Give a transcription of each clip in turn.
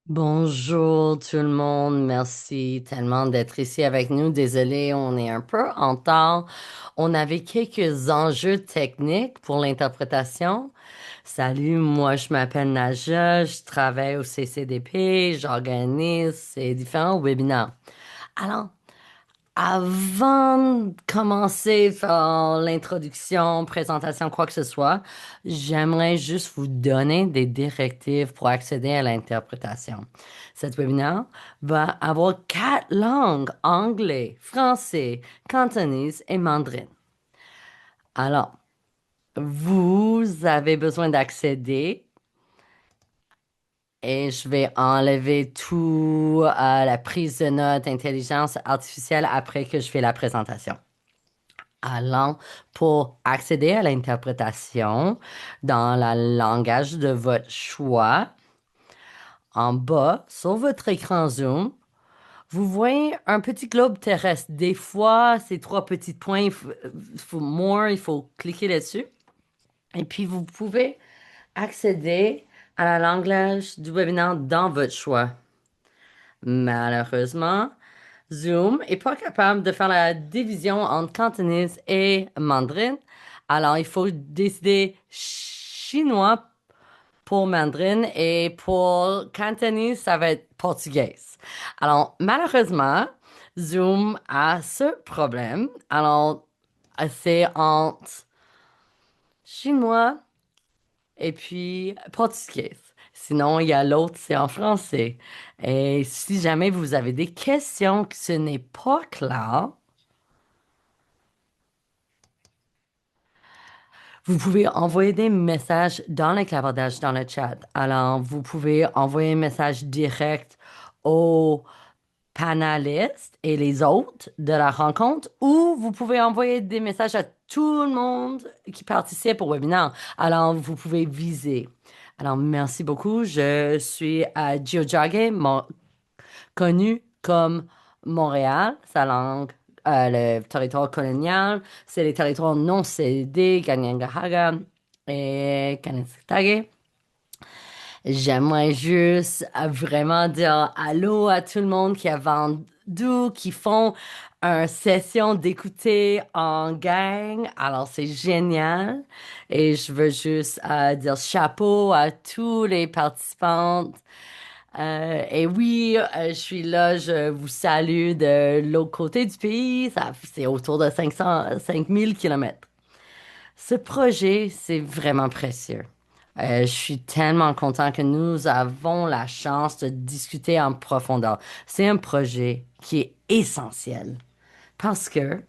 Bonjour tout le monde, merci tellement d'être ici avec nous. Désolé, on est un peu en retard. On avait quelques enjeux techniques pour l'interprétation. Salut, moi je m'appelle Naja, je travaille au CCDP, j'organise ces différents webinaires. Alors, avant de commencer par l'introduction, présentation, quoi que ce soit, j'aimerais juste vous donner des directives pour accéder à l'interprétation. Cet webinaire va avoir quatre langues, anglais, français, cantonese et mandarin. Alors, vous avez besoin d'accéder et je vais enlever tout la prise de notes, intelligence artificielle après que je fais la présentation. Alors, pour accéder à l'interprétation dans le langage de votre choix, en bas, sur votre écran Zoom, vous voyez un petit globe terrestre. Des fois, ces trois petits points, il faut cliquer là-dessus. Et puis, vous pouvez accéder à la langage du webinaire dans votre choix. Malheureusement, Zoom est pas capable de faire la division entre cantonese et mandarin. Alors, il faut décider chinois pour mandarin et pour cantonese, ça va être portugais. Alors, malheureusement, Zoom a ce problème. Alors, c'est entre chinois et puis portugais. Sinon, il y a l'autre, c'est en français. Et si jamais vous avez des questions que ce n'est pas clair, vous pouvez envoyer des messages dans le clavardage, dans le chat. Alors, vous pouvez envoyer un message direct aux panélistes et les autres de la rencontre, ou vous pouvez envoyer des messages à tout le monde qui participe au webinaire. Alors, vous pouvez viser. Alors, merci beaucoup. Je suis à Tiohtià:ke, connu comme Montréal, sa langue, le territoire colonial, c'est les territoires non cédés, Kanien'kehá:ka et Kanesatake. J'aimerais juste vraiment dire allô à tout le monde qui a vendu, qui font une session d'écouter en gang. Alors, c'est génial. Et je veux juste dire chapeau à tous les participants. Et oui, je suis là, je vous salue de l'autre côté du pays. C'est autour de 5000 kilomètres. Ce projet, c'est vraiment précieux. Je suis tellement content que nous avons la chance de discuter en profondeur. C'est un projet qui est essentiel parce que,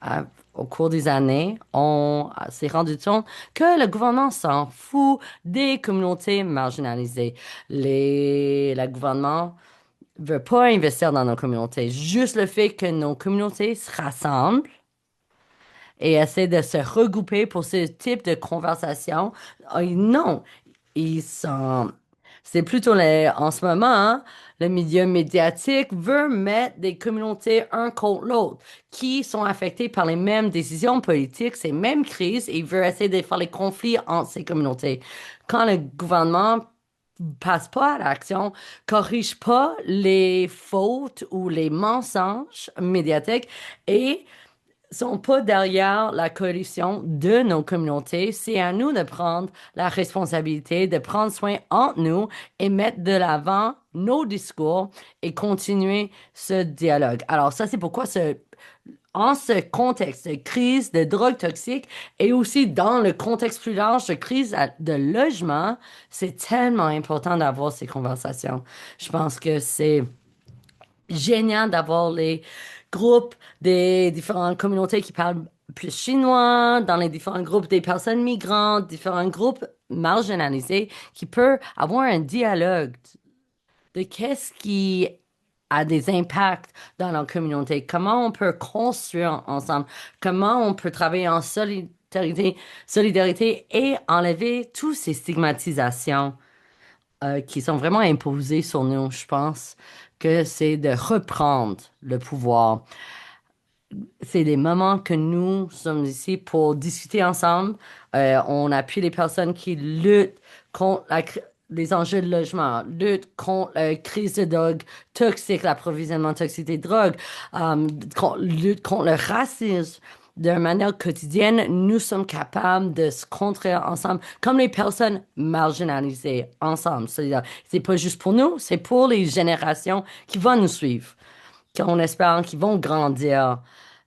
euh, au cours des années, on s'est rendu compte que le gouvernement s'en fout des communautés marginalisées. Le gouvernement veut pas investir dans nos communautés. Juste le fait que nos communautés se rassemblent et essaient de se regrouper pour ce type de conversation. Non, ils sont... C'est plutôt en ce moment, hein, le milieu médiatique veut mettre des communautés un contre l'autre qui sont affectées par les mêmes décisions politiques, ces mêmes crises, et il veut essayer de faire les conflits entre ces communautés. Quand le gouvernement passe pas à l'action, corrige pas les fautes ou les mensonges médiatiques et sont pas derrière la coalition de nos communautés. C'est à nous de prendre la responsabilité, de prendre soin entre nous et mettre de l'avant nos discours et continuer ce dialogue. Alors ça, c'est pourquoi en ce contexte de crise de drogue toxique et aussi dans le contexte plus large de crise de logement, c'est tellement important d'avoir ces conversations. Je pense que c'est génial d'avoir les groupes des différentes communautés qui parlent plus chinois, dans les différents groupes des personnes migrantes, différents groupes marginalisés, qui peuvent avoir un dialogue de qu'est-ce qui a des impacts dans leur communauté, comment on peut construire ensemble, comment on peut travailler en solidarité et enlever toutes ces stigmatisations qui sont vraiment imposées sur nous. Je pense que c'est de reprendre le pouvoir. C'est des moments que nous sommes ici pour discuter ensemble. On appuie les personnes qui luttent contre les enjeux de logement, lutte contre la crise de drogue toxique, l'approvisionnement toxique des drogues, lutte contre le racisme. De manière quotidienne, nous sommes capables de se contrer ensemble comme les personnes marginalisées ensemble. C'est-à-dire, c'est pas juste pour nous, c'est pour les générations qui vont nous suivre, qu'on espère qu'ils vont grandir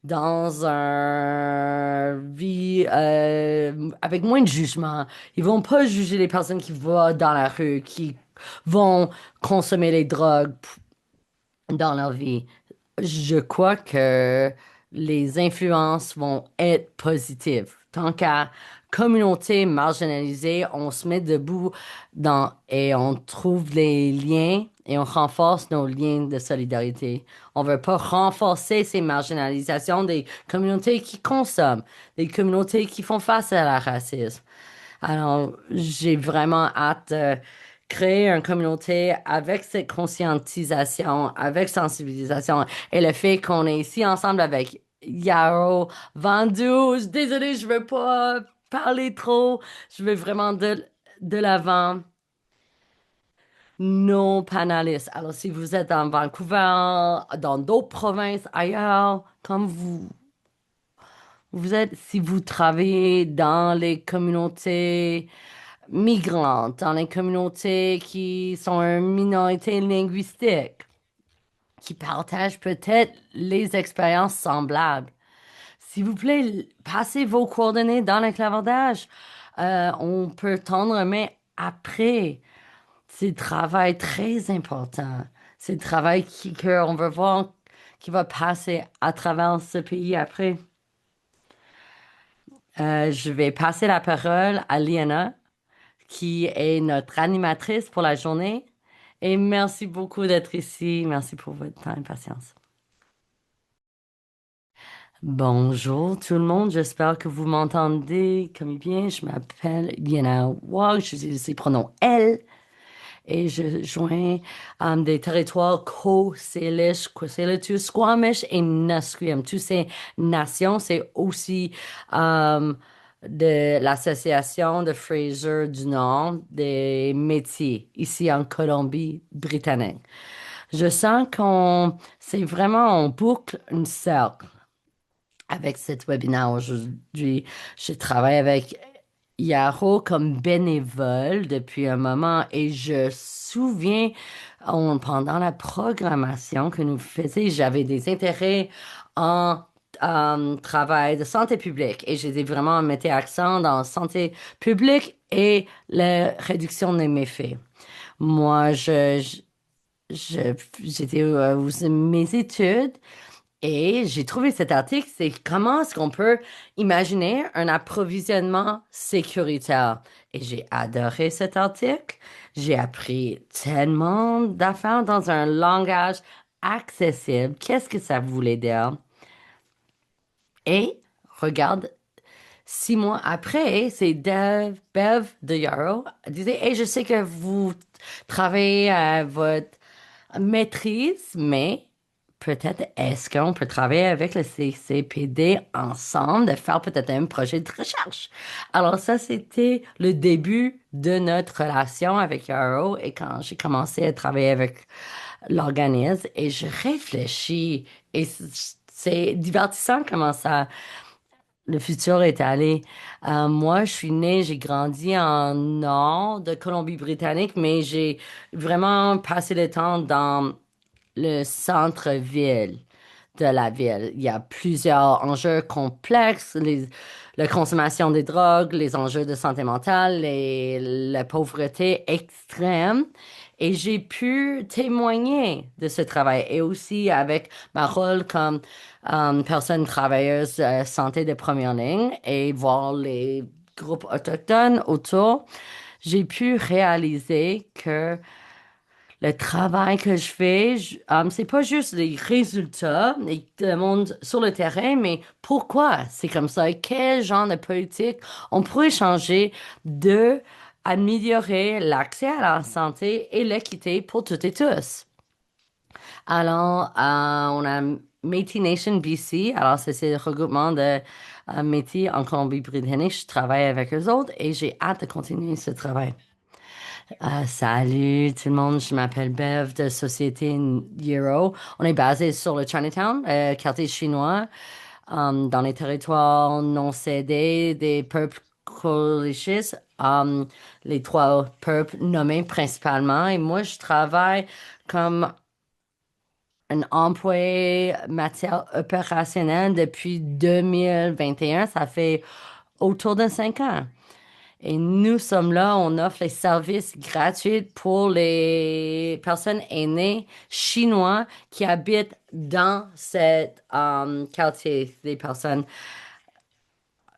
dans un vie avec moins de jugement. Ils vont pas juger les personnes qui vont dans la rue, qui vont consommer les drogues dans leur vie. Je crois que les influences vont être positives. Tant qu'à communauté marginalisée, on se met debout et on trouve les liens et on renforce nos liens de solidarité. On veut pas renforcer ces marginalisations des communautés qui consomment, des communautés qui font face à la racisme. Alors, j'ai vraiment hâte de créer une communauté avec cette conscientisation, avec sensibilisation et le fait qu'on est ici ensemble avec Yaro, Vandou. Désolée, je veux pas parler trop. Je veux vraiment de l'avant nos panélistes. Alors, si vous êtes dans Vancouver, dans d'autres provinces ailleurs, comme vous êtes, si vous travaillez dans les communautés migrantes, dans les communautés qui sont une minorité linguistique, qui partagent peut-être les expériences semblables. S'il vous plaît, passez vos coordonnées dans le clavardage. On peut tendre une main après. C'est un travail très important. C'est un travail qu'on veut voir qui va passer à travers ce pays après. Je vais passer la parole à Liana, qui est notre animatrice pour la journée. Et merci beaucoup d'être ici. Merci pour votre temps et patience. Bonjour tout le monde, j'espère que vous m'entendez comme bien. Je m'appelle Liana Wag, j'utilise les pronoms elle et je joins des territoires Coast-Salish, Kwasilatus, Squamish et Musqueam. Toutes ces nations, c'est aussi euh, de l'Association de Fraser du Nord des métiers ici en Colombie-Britannique. Je sens c'est vraiment, on boucle une cercle avec cet webinaire aujourd'hui. Je travaille avec Yaro comme bénévole depuis un moment et je souviens pendant la programmation que nous faisions, j'avais des intérêts en travail de santé publique et j'étais vraiment mettais accent dans santé publique et la réduction des méfaits. Moi, je- j'étais mes études et j'ai trouvé cet article, c'est comment est-ce qu'on peut imaginer un approvisionnement sécuritaire. Et j'ai adoré cet article. J'ai appris tellement d'affaires dans un langage accessible. Qu'est-ce que ça voulait dire? Et regarde, 6 mois après, c'est Bev de Yarrow disait, hey, je sais que vous travaillez à votre maîtrise, mais peut-être est-ce qu'on peut travailler avec le CCPD ensemble, de faire peut-être un projet de recherche. Alors ça, c'était le début de notre relation avec Yarrow et quand j'ai commencé à travailler avec l'organisme et je réfléchis et c'est divertissant comment ça le futur est allé. Moi, je suis née, j'ai grandi en nord de Colombie-Britannique, mais j'ai vraiment passé le temps dans le centre-ville de la ville. Il y a plusieurs enjeux complexes, la consommation des drogues, les enjeux de santé mentale et la pauvreté extrême. Et j'ai pu témoigner de ce travail et aussi avec ma rôle comme personne travailleuse santé de première ligne et voir les groupes autochtones autour, j'ai pu réaliser que le travail que je fais, c'est pas juste les résultats et le monde sur le terrain, mais pourquoi c'est comme ça? Quel genre de politique on pourrait changer de améliorer l'accès à la santé et l'équité pour toutes et tous? Alors, on a Métis Nation BC. Alors, c'est le regroupement de Métis en Colombie-Britannique. Je travaille avec eux autres et j'ai hâte de continuer ce travail. Salut tout le monde, je m'appelle Bev de Société Euro. On est basé sur le Chinatown, quartier chinois, dans les territoires non cédés des peuples Colishes, les trois peuples nommés principalement. Et moi, je travaille comme un employé matière opérationnelle depuis 2021. Ça fait autour de 5 ans. Et nous sommes là, on offre les services gratuits pour les personnes aînées chinois qui habitent dans cet quartier. Des personnes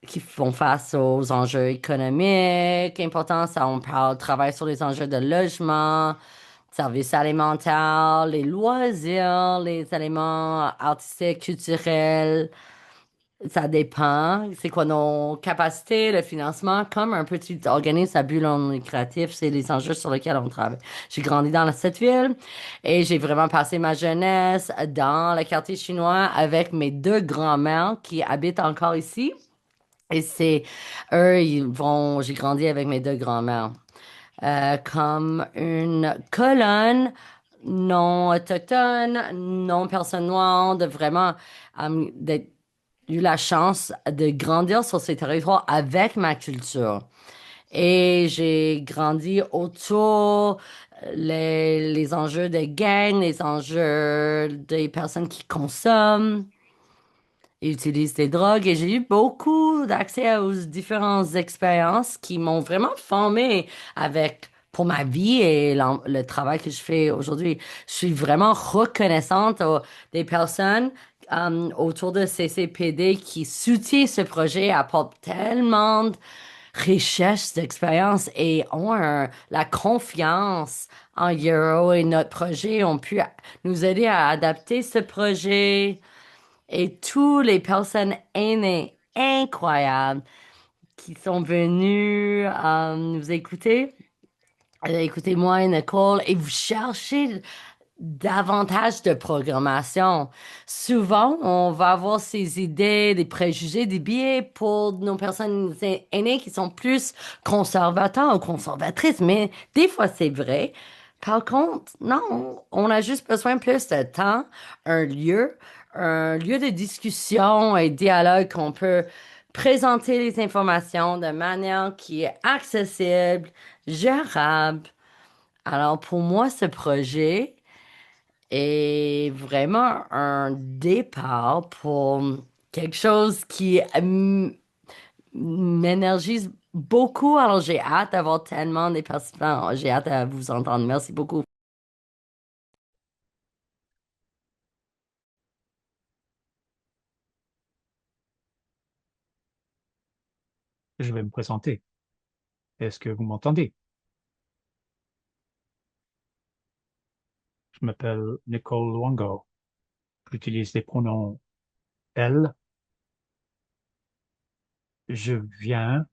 qui font face aux enjeux économiques importants. Ça, on parle, travaille sur les enjeux de logement, services alimentaires, les loisirs, les éléments artistiques, culturels. Ça dépend. C'est quoi nos capacités, le financement. Comme un petit organisme à but non lucratif, c'est les enjeux sur lesquels on travaille. J'ai grandi dans cette ville et j'ai vraiment passé ma jeunesse dans le quartier chinois avec mes deux grands-mères qui habitent encore ici. Et c'est eux, j'ai grandi avec mes deux grands-mères. Comme une colonne non autochtone, non personne noire, de vraiment d'être eu la chance de grandir sur ces territoires avec ma culture. Et j'ai grandi autour les enjeux de gang, les enjeux des personnes qui consomment et utilisent des drogues. Et j'ai eu beaucoup d'accès aux différentes expériences qui m'ont vraiment formé pour ma vie et le travail que je fais aujourd'hui. Je suis vraiment reconnaissante des personnes autour de CCPD qui soutiennent ce projet, apportent tellement de richesse d'expérience et ont la confiance en Euro et notre projet ont pu nous aider à adapter ce projet et toutes les personnes aînées incroyables qui sont venues nous écouter. Écoutez-moi, Nicole, et vous cherchez davantage de programmation. Souvent, on va avoir ces idées, des préjugés, des biais pour nos personnes aînées qui sont plus conservateurs ou conservatrices, mais des fois, c'est vrai. Par contre, non, on a juste besoin plus de temps, un un lieu de discussion et dialogue qu'on peut présenter les informations de manière qui est accessible, gérable. Alors, pour moi, ce projet, est vraiment un départ pour quelque chose qui m'énergise beaucoup. Alors, j'ai hâte d'avoir tellement des participants. J'ai hâte à vous entendre. Merci beaucoup. Je vais me présenter. Est-ce que vous m'entendez? Je m'appelle Nicole Luongo. J'utilise les pronoms elle. Je viens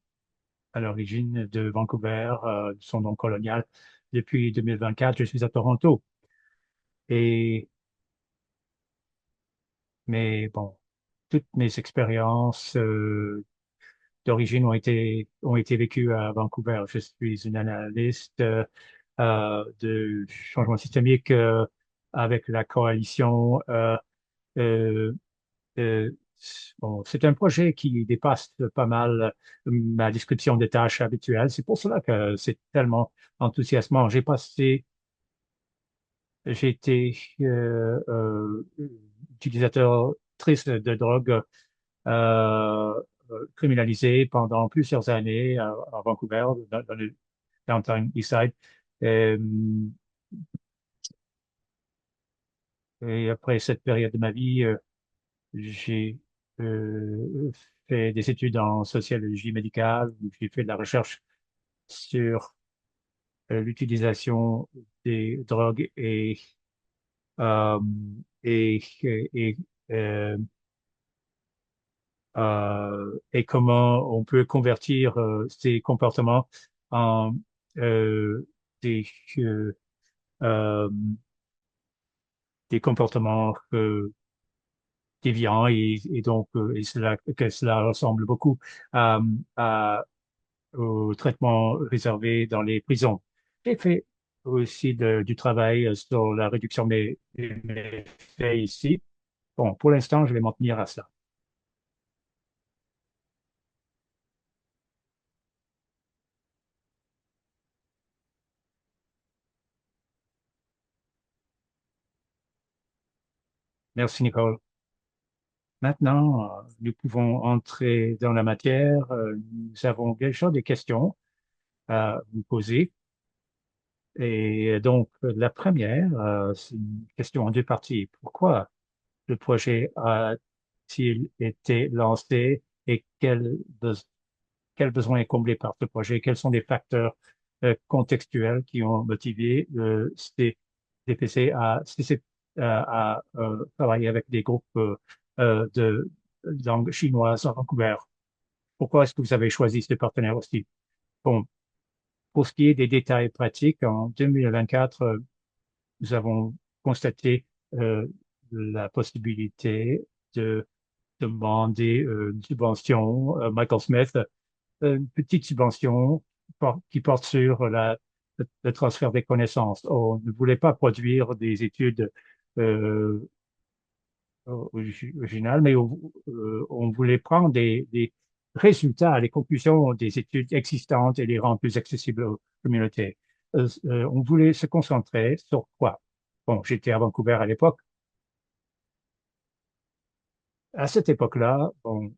à l'origine de Vancouver, son nom colonial. Depuis 2024, je suis à Toronto. Et, mais bon, toutes mes expériences d'origine ont été vécues à Vancouver. Je suis une analyste de changement systémique avec la coalition euh, Euh, bon, c'est un projet qui dépasse pas mal ma description des tâches habituelles. C'est pour cela que c'est tellement enthousiasmant. J'ai été utilisateur triste de drogue euh, criminalisé pendant plusieurs années à Vancouver, dans le downtown Eastside. Euh, et après cette période de ma vie, j'ai fait des études en sociologie médicale, où j'ai fait de la recherche sur l'utilisation des drogues euh, et, et, euh, et comment on peut convertir ces comportements en euh, des, euh, euh, des comportements déviants et donc que cela ressemble beaucoup à, au traitement réservé dans les prisons. J'ai fait aussi du travail sur la réduction des méfaits ici. Bon, pour l'instant, je vais m'en tenir à ça. Merci, Nicole. Maintenant, nous pouvons entrer dans la matière. Nous avons déjà des questions à vous poser. Et donc, la première, c'est une question en deux parties. Pourquoi le projet a-t-il été lancé et quel besoin est comblé par ce projet? Quels sont les facteurs contextuels qui ont motivé CDPC à travailler avec des groupes de langue chinoise à Vancouver? Pourquoi est-ce que vous avez choisi ce partenaire aussi? Bon, pour ce qui est des détails pratiques, en 2024, nous avons constaté euh, la possibilité de demander une subvention. Michael Smith, une petite subvention qui porte sur le transfert des connaissances. On ne voulait pas produire des études euh, originales, mais on voulait prendre des résultats, les conclusions des études existantes et les rendre plus accessibles aux communautés. On voulait se concentrer sur quoi? Bon, j'étais à Vancouver à l'époque. À cette époque-là, bon,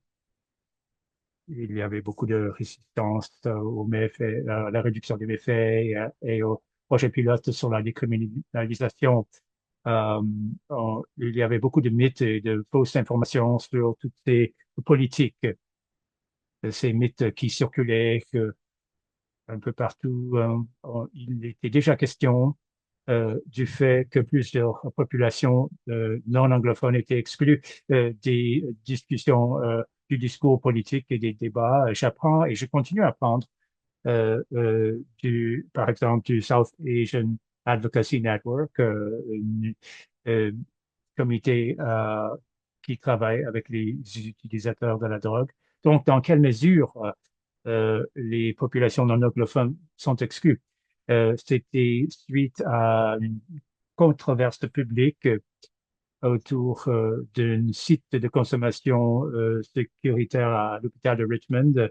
il y avait beaucoup de résistance aux méfaits, à la réduction des méfaits et au projet pilote sur la décriminalisation. Euh, il y avait beaucoup de mythes et de fausses informations sur toutes ces politiques, ces mythes qui circulaient un peu partout. Il était déjà question du fait que plusieurs populations non anglophones étaient exclues des discussions, du discours politique et des débats. J'apprends et je continue à apprendre par exemple, du South Asian Advocacy Network, un comité qui travaille avec les utilisateurs de la drogue. Donc, dans quelle mesure les populations non anglophones sont exclues? C'était suite à une controverse publique autour d'un site de consommation sécuritaire à l'hôpital de Richmond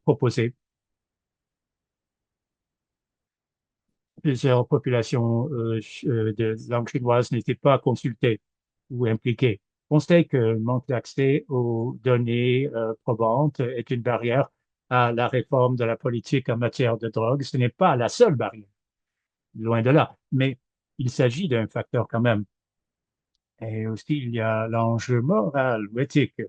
proposé. Plusieurs populations de langue chinoise n'étaient pas consultées ou impliquées. On sait que le manque d'accès aux données probantes est une barrière à la réforme de la politique en matière de drogue. Ce n'est pas la seule barrière, loin de là, mais il s'agit d'un facteur quand même. Et aussi, il y a l'enjeu moral ou éthique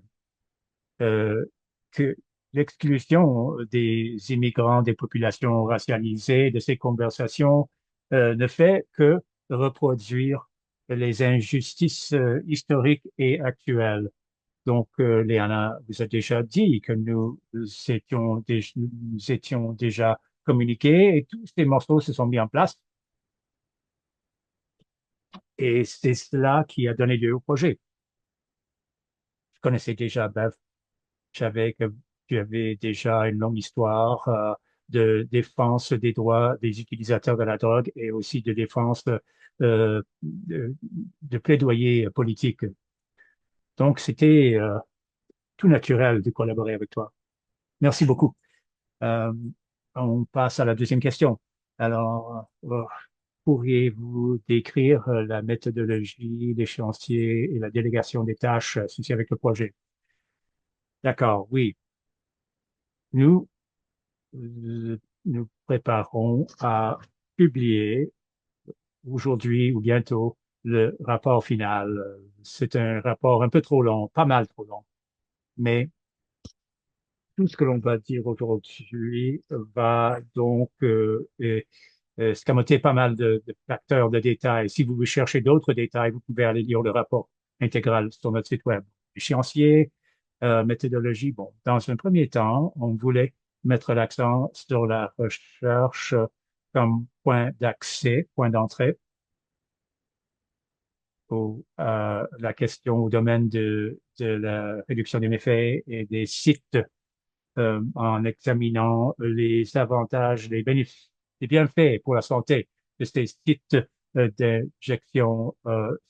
euh, que l'exclusion des immigrants, des populations racialisées, de ces conversations ne fait que reproduire les injustices historiques et actuelles. Donc, Léana vous a déjà dit que nous étions déjà communiqués et tous ces morceaux se sont mis en place. Et c'est cela qui a donné lieu au projet. Je connaissais déjà Bev. Je savais que tu avais déjà une longue histoire de défense des droits des utilisateurs de la drogue et aussi de défense de plaidoyer politique. Donc, c'était tout naturel de collaborer avec toi. Merci beaucoup. Euh, on passe à la deuxième question. Alors, pourriez-vous décrire la méthodologie, l'échéancier et la délégation des tâches associées avec le projet? D'accord, oui. Nous, nous préparons à publier aujourd'hui ou bientôt le rapport final. C'est un rapport un peu trop long, pas mal trop long, mais tout ce que l'on va dire aujourd'hui va donc escamoter pas mal de facteurs de détails. Si vous cherchez d'autres détails, vous pouvez aller lire le rapport intégral sur notre site web. Échéancier, méthodologie, bon, dans un premier temps, on voulait mettre l'accent sur la recherche comme point d'accès, point d'entrée pour la question au domaine de la réduction des méfaits et des sites en examinant les avantages, les bénéfices des bienfaits pour la santé de ces sites d'injection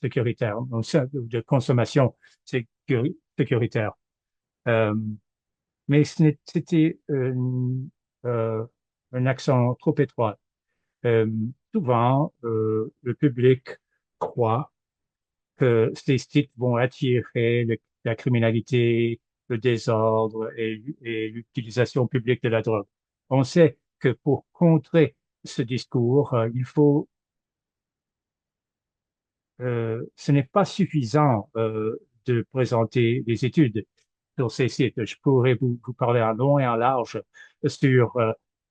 sécuritaire, donc de consommation sécuritaire. Euh, mais c'était un accent trop étroit. Euh, Souvent, le public croit que ces sites vont attirer la criminalité, le désordre et l'utilisation publique de la drogue. On sait que pour contrer ce discours, ce n'est pas suffisant de présenter des études sur ces sites. Je pourrais vous parler en long et en large sur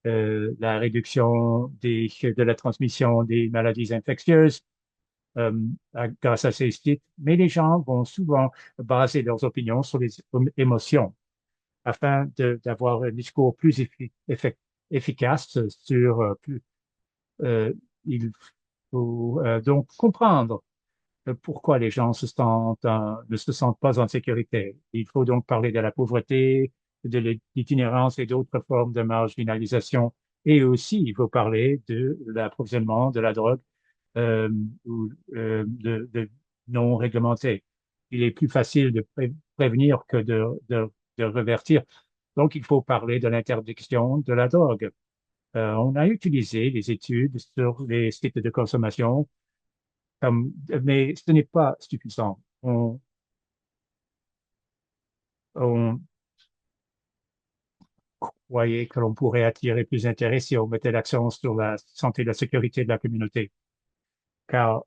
la réduction de la transmission des maladies infectieuses, euh, grâce à ces sites, mais les gens vont souvent baser leurs opinions sur les émotions afin d'avoir un discours plus efficace sur euh, il faut donc comprendre pourquoi les gens ne se sentent pas en sécurité. Il faut donc parler de la pauvreté, de l'itinérance et d'autres formes de marginalisation. Et aussi, il faut parler de l'approvisionnement de la drogue euh, ou de non réglementé. Il est plus facile de prévenir que de revertir. Donc, il faut parler de l'interdiction de la drogue. On a utilisé les études sur les sites de consommation, mais ce n'est pas suffisant. On croyait que l'on pourrait attirer plus d'intérêt si on mettait l'accent sur la santé et la sécurité de la communauté, car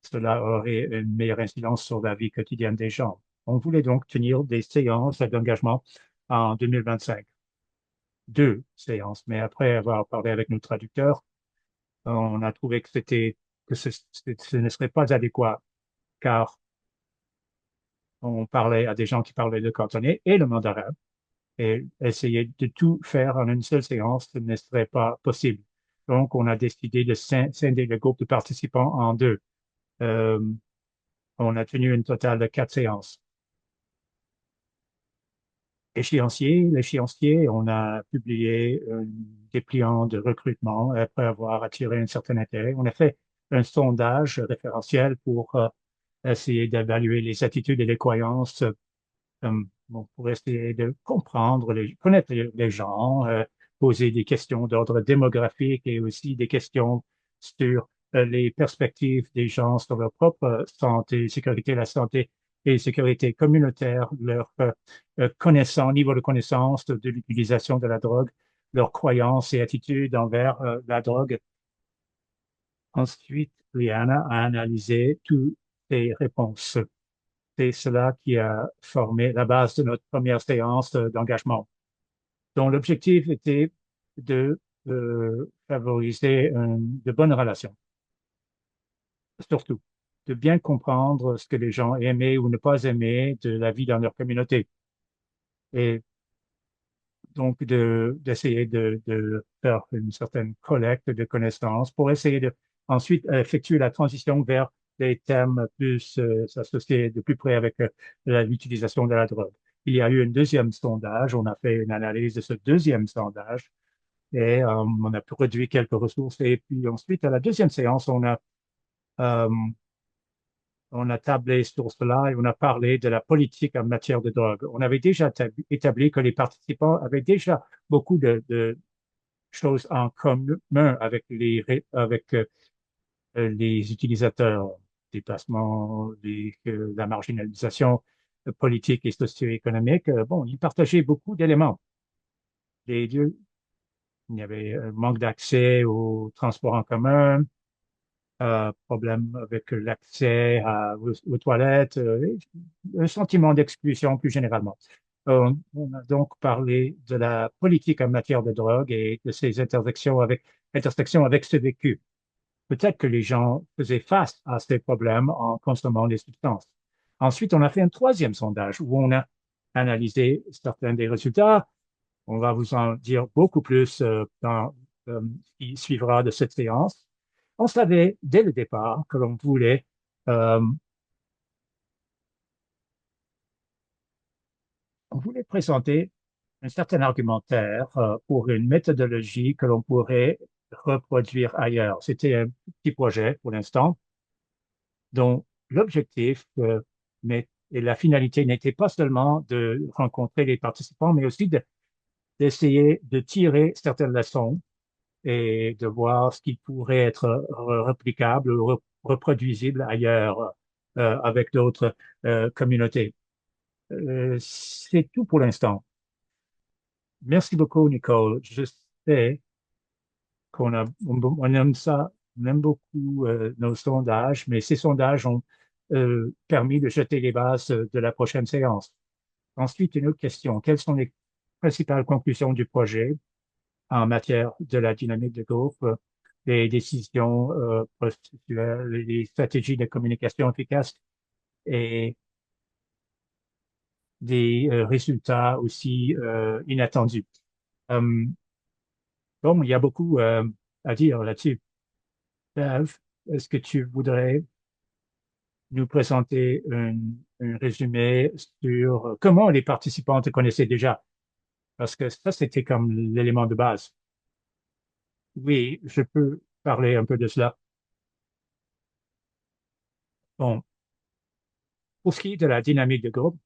cela aurait une meilleure incidence sur la vie quotidienne des gens. On voulait donc tenir des séances d'engagement en 2025, deux séances, mais après avoir parlé avec nos traducteurs, on a trouvé que ce ne serait pas adéquat, car on parlait à des gens qui parlaient le cantonais et le mandarin, et essayer de tout faire en une seule séance ne serait pas possible. Donc, on a décidé de scinder le groupe de participants en deux. Euh, on a tenu une totale de quatre séances. L'échéancier, on a publié un dépliant de recrutement après avoir attiré un certain intérêt. On a fait un sondage référentiel pour essayer d'évaluer les attitudes et les croyances bon, pour essayer de comprendre, connaître les gens, poser des questions d'ordre démographique et aussi des questions sur les perspectives des gens sur leur propre santé, sécurité, la santé et sécurité communautaire, leur niveau de connaissance de l'utilisation de la drogue, leurs croyances et attitudes envers la drogue. Ensuite, Liana a analysé toutes ces réponses. C'est cela qui a formé la base de notre première séance d'engagement, dont l'objectif était de favoriser de bonnes relations, surtout de bien comprendre ce que les gens aimaient ou ne pas aimaient de la vie dans leur communauté. Et donc d'essayer de faire une certaine collecte de connaissances pour essayer de ensuite effectuer la transition vers des thèmes plus associés de plus près avec l'utilisation de la drogue. Il y a eu un deuxième sondage, on a fait une analyse de ce deuxième sondage et on a produit quelques ressources. Et puis ensuite, à la deuxième séance, euh, on a tablé sur cela et on a parlé de la politique en matière de drogue. On avait déjà établi que les participants avaient déjà beaucoup de choses en commun avec les utilisateurs, déplacements, la marginalisation politique et socio-économique. Bon, ils partageaient beaucoup d'éléments. Les deux, il y avait un manque d'accès aux transports en commun, problème avec l'accès aux toilettes, un sentiment d'exclusion plus généralement. On a donc parlé de la politique en matière de drogue et de ses intersections avec ce vécu. Peut-être que les gens faisaient face à ces problèmes en consommant des substances. Ensuite, on a fait un troisième sondage où on a analysé certains des résultats. On va vous en dire beaucoup plus dans qui suivra de cette séance. On savait dès le départ que euh, on voulait présenter un certain argumentaire pour une méthodologie que l'on pourrait reproduire ailleurs. C'était un petit projet pour l'instant dont l'objectif et la finalité n'était pas seulement de rencontrer les participants, mais aussi d'essayer de tirer certaines leçons et de voir ce qui pourrait être réplicable ou reproduisible ailleurs avec d'autres communautés. C'est tout pour l'instant. Merci beaucoup, Nicole. Je sais on aime ça, on aime beaucoup nos sondages, mais ces sondages ont permis de jeter les bases de la prochaine séance. Ensuite, une autre question. Quelles sont les principales conclusions du projet en matière de la dynamique de groupe, des décisions processuelles, des stratégies de communication efficaces et des résultats aussi inattendus? Euh, bon, il y a beaucoup à dire là-dessus. Bev, est-ce que tu voudrais nous présenter un résumé sur comment les participants te connaissaient déjà? Parce que ça, c'était comme l'élément de base. Oui, je peux parler un peu de cela. Bon, pour ce qui est de la dynamique de groupe,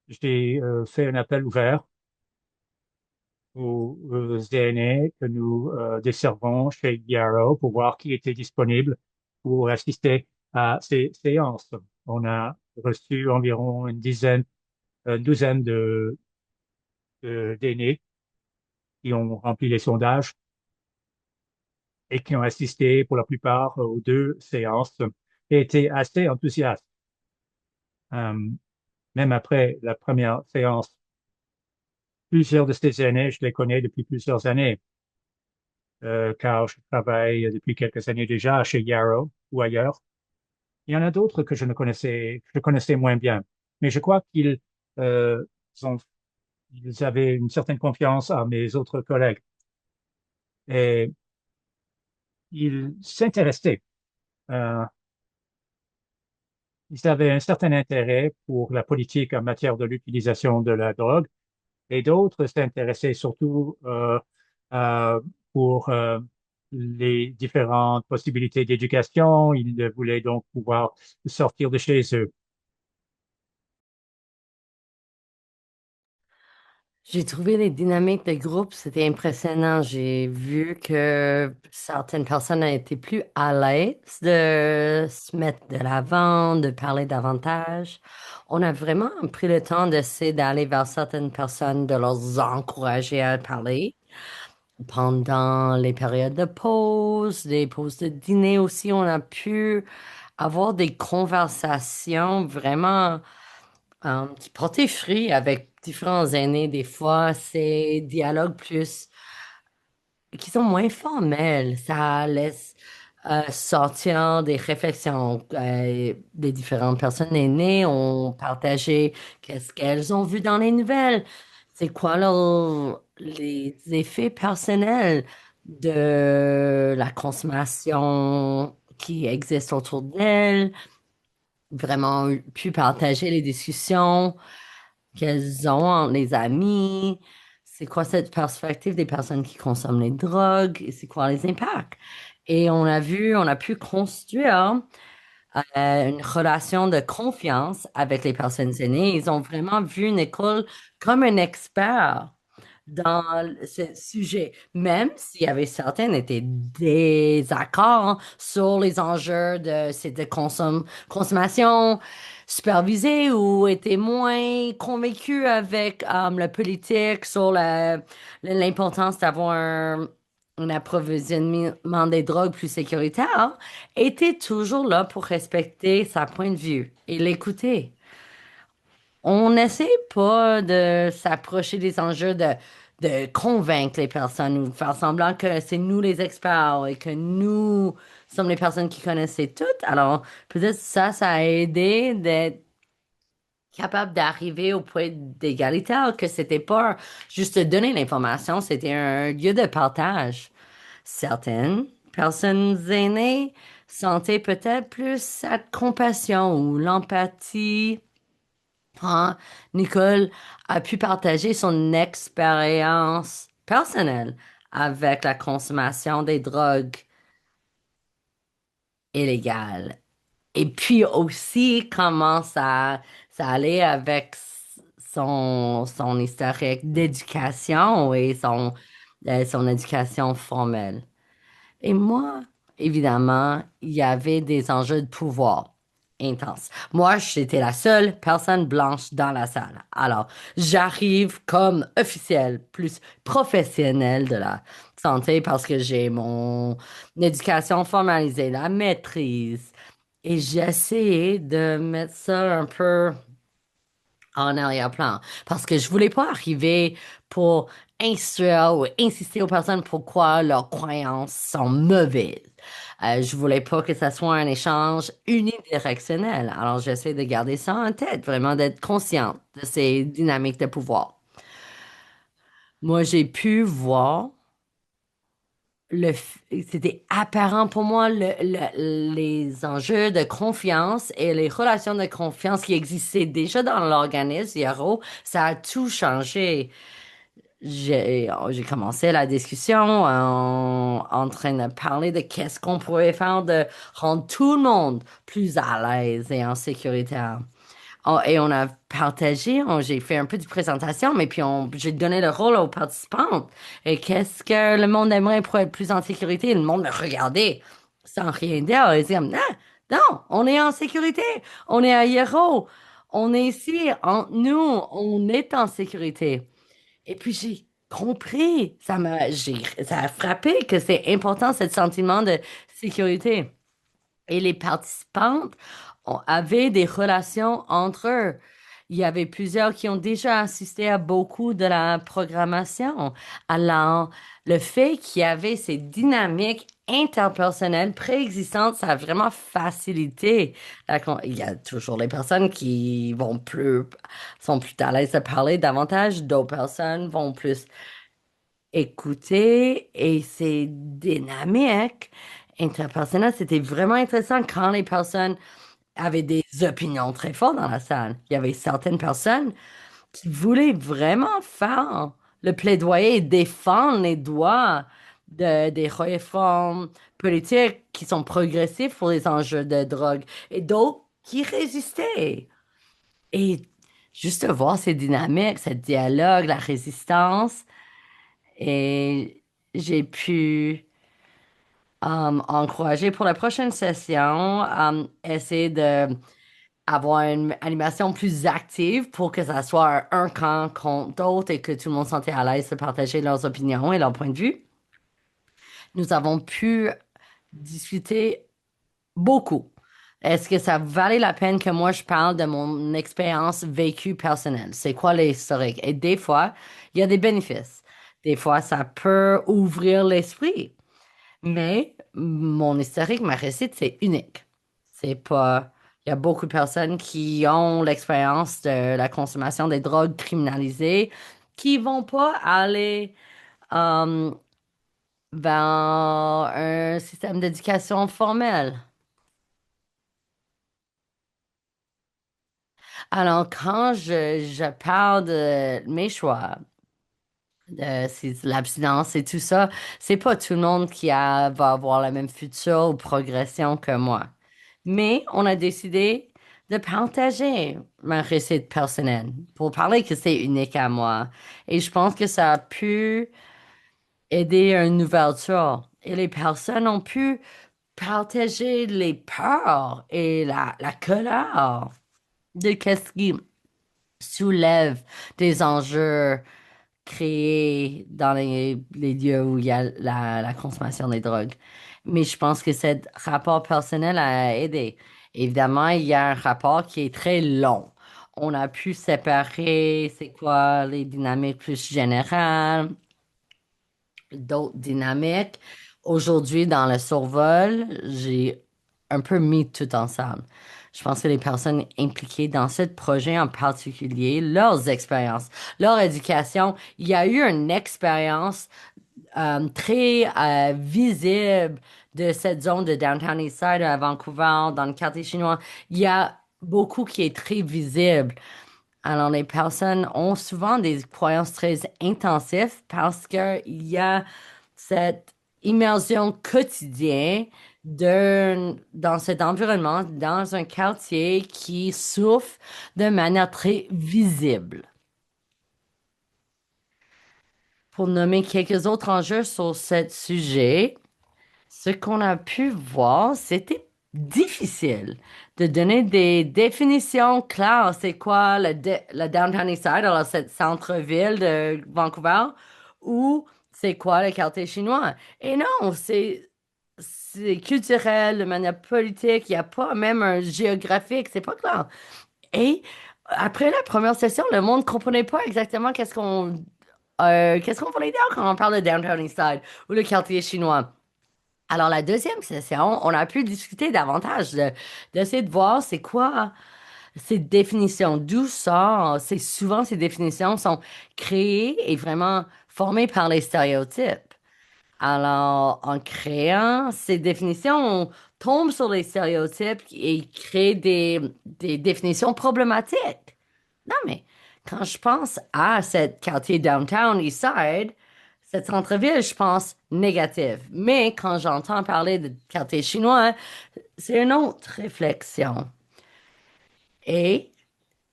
j'ai fait un appel ouvert aux aînés que nous desservons chez Yarrow pour voir qui était disponible pour assister à ces séances. On a reçu environ une douzaine d'aînés qui ont rempli les sondages et qui ont assisté pour la plupart aux deux séances et étaient assez enthousiastes. Euh, Même après la première séance, plusieurs de ces aînés, je les connais depuis plusieurs années, car je travaille depuis quelques années déjà chez Yarrow ou ailleurs. Il y en a d'autres que je connaissais moins bien, mais je crois qu'ils euh, ont, ils avaient une certaine confiance à mes autres collègues et ils s'intéressaient. Euh, Ils avaient un certain intérêt pour la politique en matière de l'utilisation de la drogue et d'autres s'intéressaient surtout pour les différentes possibilités d'éducation. Ils voulaient donc pouvoir sortir de chez eux. J'ai trouvé les dynamiques de groupe, c'était impressionnant. J'ai vu que certaines personnes ont été plus à l'aise de se mettre de l'avant, de parler davantage. On a vraiment pris le temps d'essayer d'aller vers certaines personnes, de leur encourager à parler. Pendant les périodes de pause, les pauses de dîner aussi, on a pu avoir des conversations vraiment qui portait fruit avec différents aînés. Des fois, c'est dialogues plus qui sont moins formels. Ça laisse sortir des réflexions. Les différentes personnes aînées ont partagé qu'est-ce qu'elles ont vu dans les nouvelles. C'est quoi les effets personnels de la consommation qui existe autour d'elles. Vraiment pu partager les discussions qu'elles ont entre les amis. C'est quoi cette perspective des personnes qui consomment les drogues et c'est quoi les impacts? Et on a pu construire une relation de confiance avec les personnes aînées. Ils ont vraiment vu une école comme un expert dans ce sujet, même s'il y avait certains étaient désaccords sur les enjeux de consommation supervisée ou étaient moins convaincus avec la politique sur l'importance d'avoir un approvisionnement des drogues plus sécuritaire, était toujours là pour respecter sa point de vue et l'écouter. On n'essaie pas de s'approcher des enjeux de convaincre les personnes ou de faire semblant que c'est nous les experts et que nous sommes les personnes qui connaissaient tout. Alors, peut-être ça a aidé d'être capable d'arriver au point d'égalitaire, que c'était pas juste donner l'information, c'était un lieu de partage. Certaines personnes aînées sentaient peut-être plus cette compassion ou l'empathie Quand Nicole a pu partager son expérience personnelle avec la consommation des drogues illégales. Et puis aussi comment ça allait avec son historique d'éducation et son éducation formelle. Et moi, évidemment, il y avait des enjeux de pouvoir intenses. Moi, j'étais la seule personne blanche dans la salle. Alors, j'arrive comme officielle, plus professionnelle de la santé parce que j'ai mon éducation formalisée, la maîtrise. Et j'ai essayé de mettre ça un peu en arrière-plan. Parce que je voulais pas arriver pour instruire ou insister aux personnes pourquoi leurs croyances sont mauvaises. Je voulais pas que ça soit un échange unidirectionnel. Alors j'essaie de garder ça en tête, vraiment d'être consciente de ces dynamiques de pouvoir. Moi, j'ai pu voir c'était apparent pour moi les enjeux de confiance et les relations de confiance qui existaient déjà dans l'organisme Yaro, ça a tout changé. J'ai commencé la discussion en train de parler de qu'est-ce qu'on pourrait faire de rendre tout le monde plus à l'aise et en sécurité. Oh, et on a partagé, j'ai fait un peu de présentation, mais puis j'ai donné le rôle aux participantes. Et qu'est-ce que le monde aimerait pour être plus en sécurité? Et le monde me regardait sans rien dire. Ils disaient, non, non, on est en sécurité. On est à Hierro. On est ici, entre nous, on est en sécurité. Et puis j'ai compris, ça a frappé que c'est important, ce sentiment de sécurité. Et les participantes avaient des relations entre eux. Il y avait plusieurs qui ont déjà assisté à beaucoup de la programmation. Alors, le fait qu'il y avait ces dynamiques interpersonnelles préexistantes, ça a vraiment facilité. Il y a toujours les personnes qui sont plus à l'aise de parler davantage, d'autres personnes vont plus écouter et c'est dynamique. Interpersonnel, c'était vraiment intéressant quand les personnes avaient des opinions très fortes dans la salle. Il y avait certaines personnes qui voulaient vraiment faire le plaidoyer et défendre les droits des réformes politiques qui sont progressives pour les enjeux de drogue et d'autres qui résistaient. Et juste voir ces dynamiques, ce dialogue, la résistance, et j'ai pu encourager pour la prochaine session, essayer de avoir une animation plus active pour que ça soit un camp contre d'autres et que tout le monde se sentait à l'aise de partager leurs opinions et leurs points de vue. Nous avons pu discuter beaucoup. Est-ce que ça valait la peine que moi je parle de mon expérience vécue personnelle? C'est quoi l'historique? Et des fois, il y a des bénéfices. Des fois, ça peut ouvrir l'esprit. Mais mon historique, ma réussite, c'est unique. C'est pas. Il y a beaucoup de personnes qui ont l'expérience de la consommation des drogues criminalisées qui vont pas aller euh, vers un système d'éducation formel. Alors, quand je parle de mes choix, c'est l'abstinence et tout ça, c'est pas tout le monde va avoir la même future ou progression que moi. Mais on a décidé de partager ma réussite personnelle pour parler que c'est unique à moi. Et je pense que ça a pu aider à une ouverture. Et les personnes ont pu partager les peurs et la colère de qu'est-ce qui soulève des enjeux créés dans les lieux où il y a la consommation des drogues. Mais je pense que ce rapport personnel a aidé. Évidemment, il y a un rapport qui est très long. On a pu séparer, c'est quoi les dynamiques plus générales, d'autres dynamiques. Aujourd'hui, dans le survol, j'ai un peu mis tout ensemble. Je pense que les personnes impliquées dans ce projet en particulier, leurs expériences, leur éducation, il y a eu une expérience très visible de cette zone de Downtown Eastside à Vancouver, dans le quartier chinois. Il y a beaucoup qui est très visible. Alors, les personnes ont souvent des croyances très intensives parce qu'il y a cette immersion quotidienne dans cet environnement, dans un quartier qui souffre de manière très visible. Pour nommer quelques autres enjeux sur ce sujet, ce qu'on a pu voir, c'était difficile de donner des définitions claires. C'est quoi le Downtown Eastside, alors cette centre-ville de Vancouver, ou c'est quoi le quartier chinois? Et non, c'est culturel, de manière politique, il n'y a pas même un géographique, c'est pas clair. Et après la première session, le monde comprenait pas exactement qu'est-ce qu'on voulait dire quand on parle de Downtown Eastside ou le quartier chinois. Alors, la deuxième session, on a pu discuter davantage d'essayer de voir c'est quoi ces définitions, d'où ça, c'est souvent ces définitions sont créées et vraiment formées par les stéréotypes. Alors, en créant ces définitions, on tombe sur les stéréotypes et crée des définitions problématiques. Non, mais quand je pense à cette quartier downtown, Eastside, cette centre-ville, je pense négative. Mais quand j'entends parler de quartier chinois, c'est une autre réflexion. Et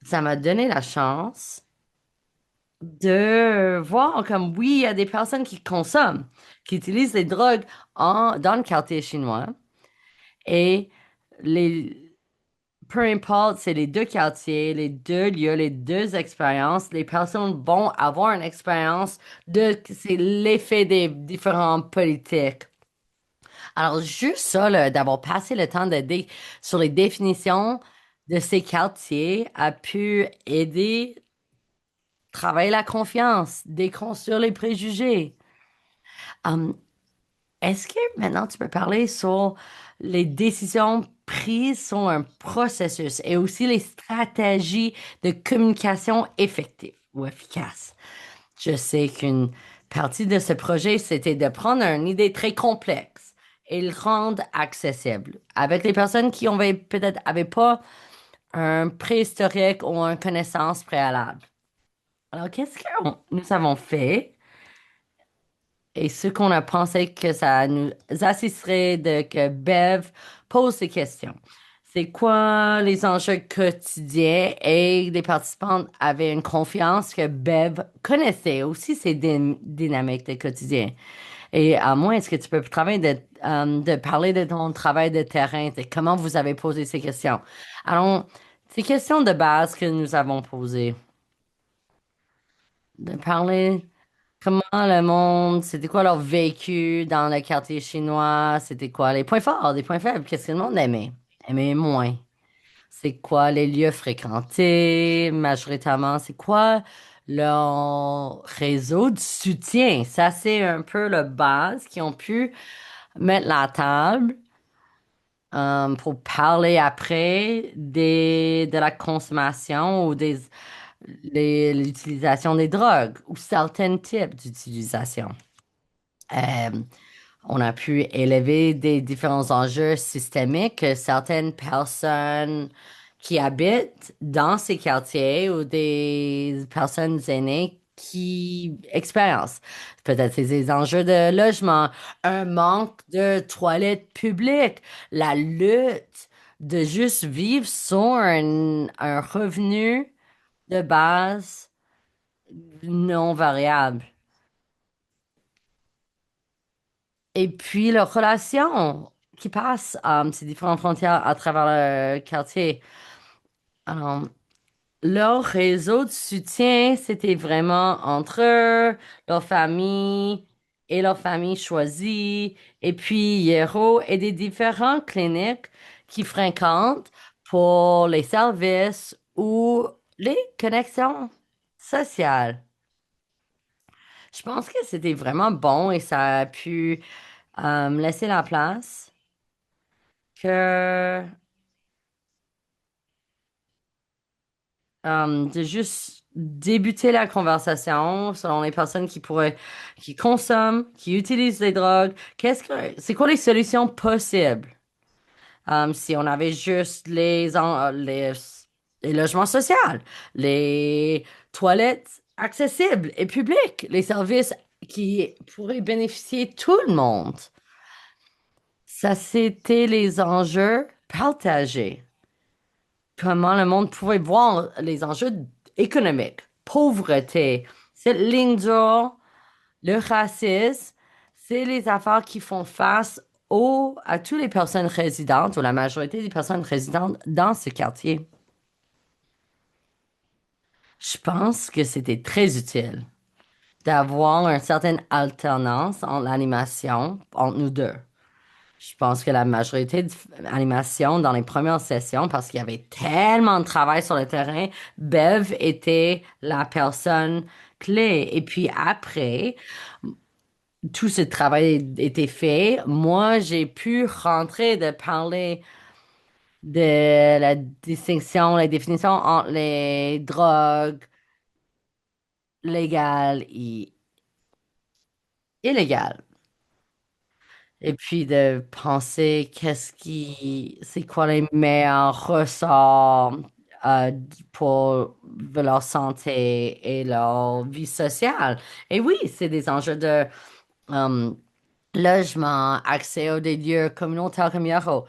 ça m'a donné la chance de voir comme oui, il y a des personnes qui consomment, qui utilisent les drogues dans le quartier chinois. Et les, peu importe, c'est les deux quartiers, les deux lieux, les deux expériences. Les personnes vont avoir une expérience c'est l'effet des différentes politiques. Alors, juste ça, là, d'avoir passé le temps sur les définitions de ces quartiers a pu aider travailler la confiance, déconstruire les préjugés. Hum, Est-ce que maintenant tu peux parler sur les décisions prises sur un processus et aussi les stratégies de communication effectives ou efficaces? Je sais qu'une partie de ce projet, c'était de prendre une idée très complexe et le rendre accessible avec les personnes qui peut-être avaient pas un préhistorique ou une connaissance préalable. Alors, qu'est-ce que nous avons fait? Et ce qu'on a pensé que ça nous assisterait de que Bev pose ces questions. C'est quoi les enjeux quotidiens et les participants avaient une confiance que Bev connaissait aussi ces dynamiques de quotidien. Et à moi, est-ce que tu peux de parler de ton travail de terrain, de comment vous avez posé ces questions? Alors, ces questions de base que nous avons posées, de parler comment le monde, c'était quoi leur vécu dans le quartier chinois, c'était quoi les points forts, les points faibles, qu'est-ce que le monde aimait, aimait moins. C'est quoi les lieux fréquentés, majoritairement, c'est quoi leur réseau de soutien. Ça, c'est un peu le base qui ont pu mettre la table pour parler après de la consommation ou l'utilisation des drogues ou certains types d'utilisation. Euh, on a pu élever des différents enjeux systémiques que certaines personnes qui habitent dans ces quartiers ou des personnes aînées qui expérimentent. Peut-être c'est des enjeux de logement, un manque de toilettes publiques, la lutte de juste vivre sur un revenu de base non variable. Et puis leur relation qui passe ces différentes frontières à travers le quartier. Alors, leur réseau de soutien, c'était vraiment entre eux, leur famille et leur famille choisie, et puis Hierro et des différentes cliniques qui fréquentent pour les services ou les connexions sociales. Je pense que c'était vraiment bon et ça a pu laisser la place que de juste débuter la conversation selon les personnes qui consomment, qui utilisent les drogues. C'est quoi les solutions possibles? Si on avait juste les les logements sociaux, les toilettes accessibles et publiques, les services qui pourraient bénéficier tout le monde. Ça, c'était les enjeux partagés. Comment le monde pouvait voir les enjeux économiques, pauvreté, cette ligne dure, le racisme, c'est les affaires qui font face à toutes les personnes résidentes ou la majorité des personnes résidentes dans ce quartier. Je pense que c'était très utile d'avoir une certaine alternance en l'animation entre nous deux. Je pense que la majorité de l'animation dans les premières sessions, parce qu'il y avait tellement de travail sur le terrain, Bev était la personne clé. Et puis après, tout ce travail était fait. Moi, j'ai pu rentrer de parler de la distinction, la définition entre les drogues légales et illégales. Et puis de penser c'est quoi les meilleurs ressorts euh, pour leur santé et leur vie sociale. Et oui, c'est des enjeux de euh, logement, accès aux des lieux communautaires comme Yaro.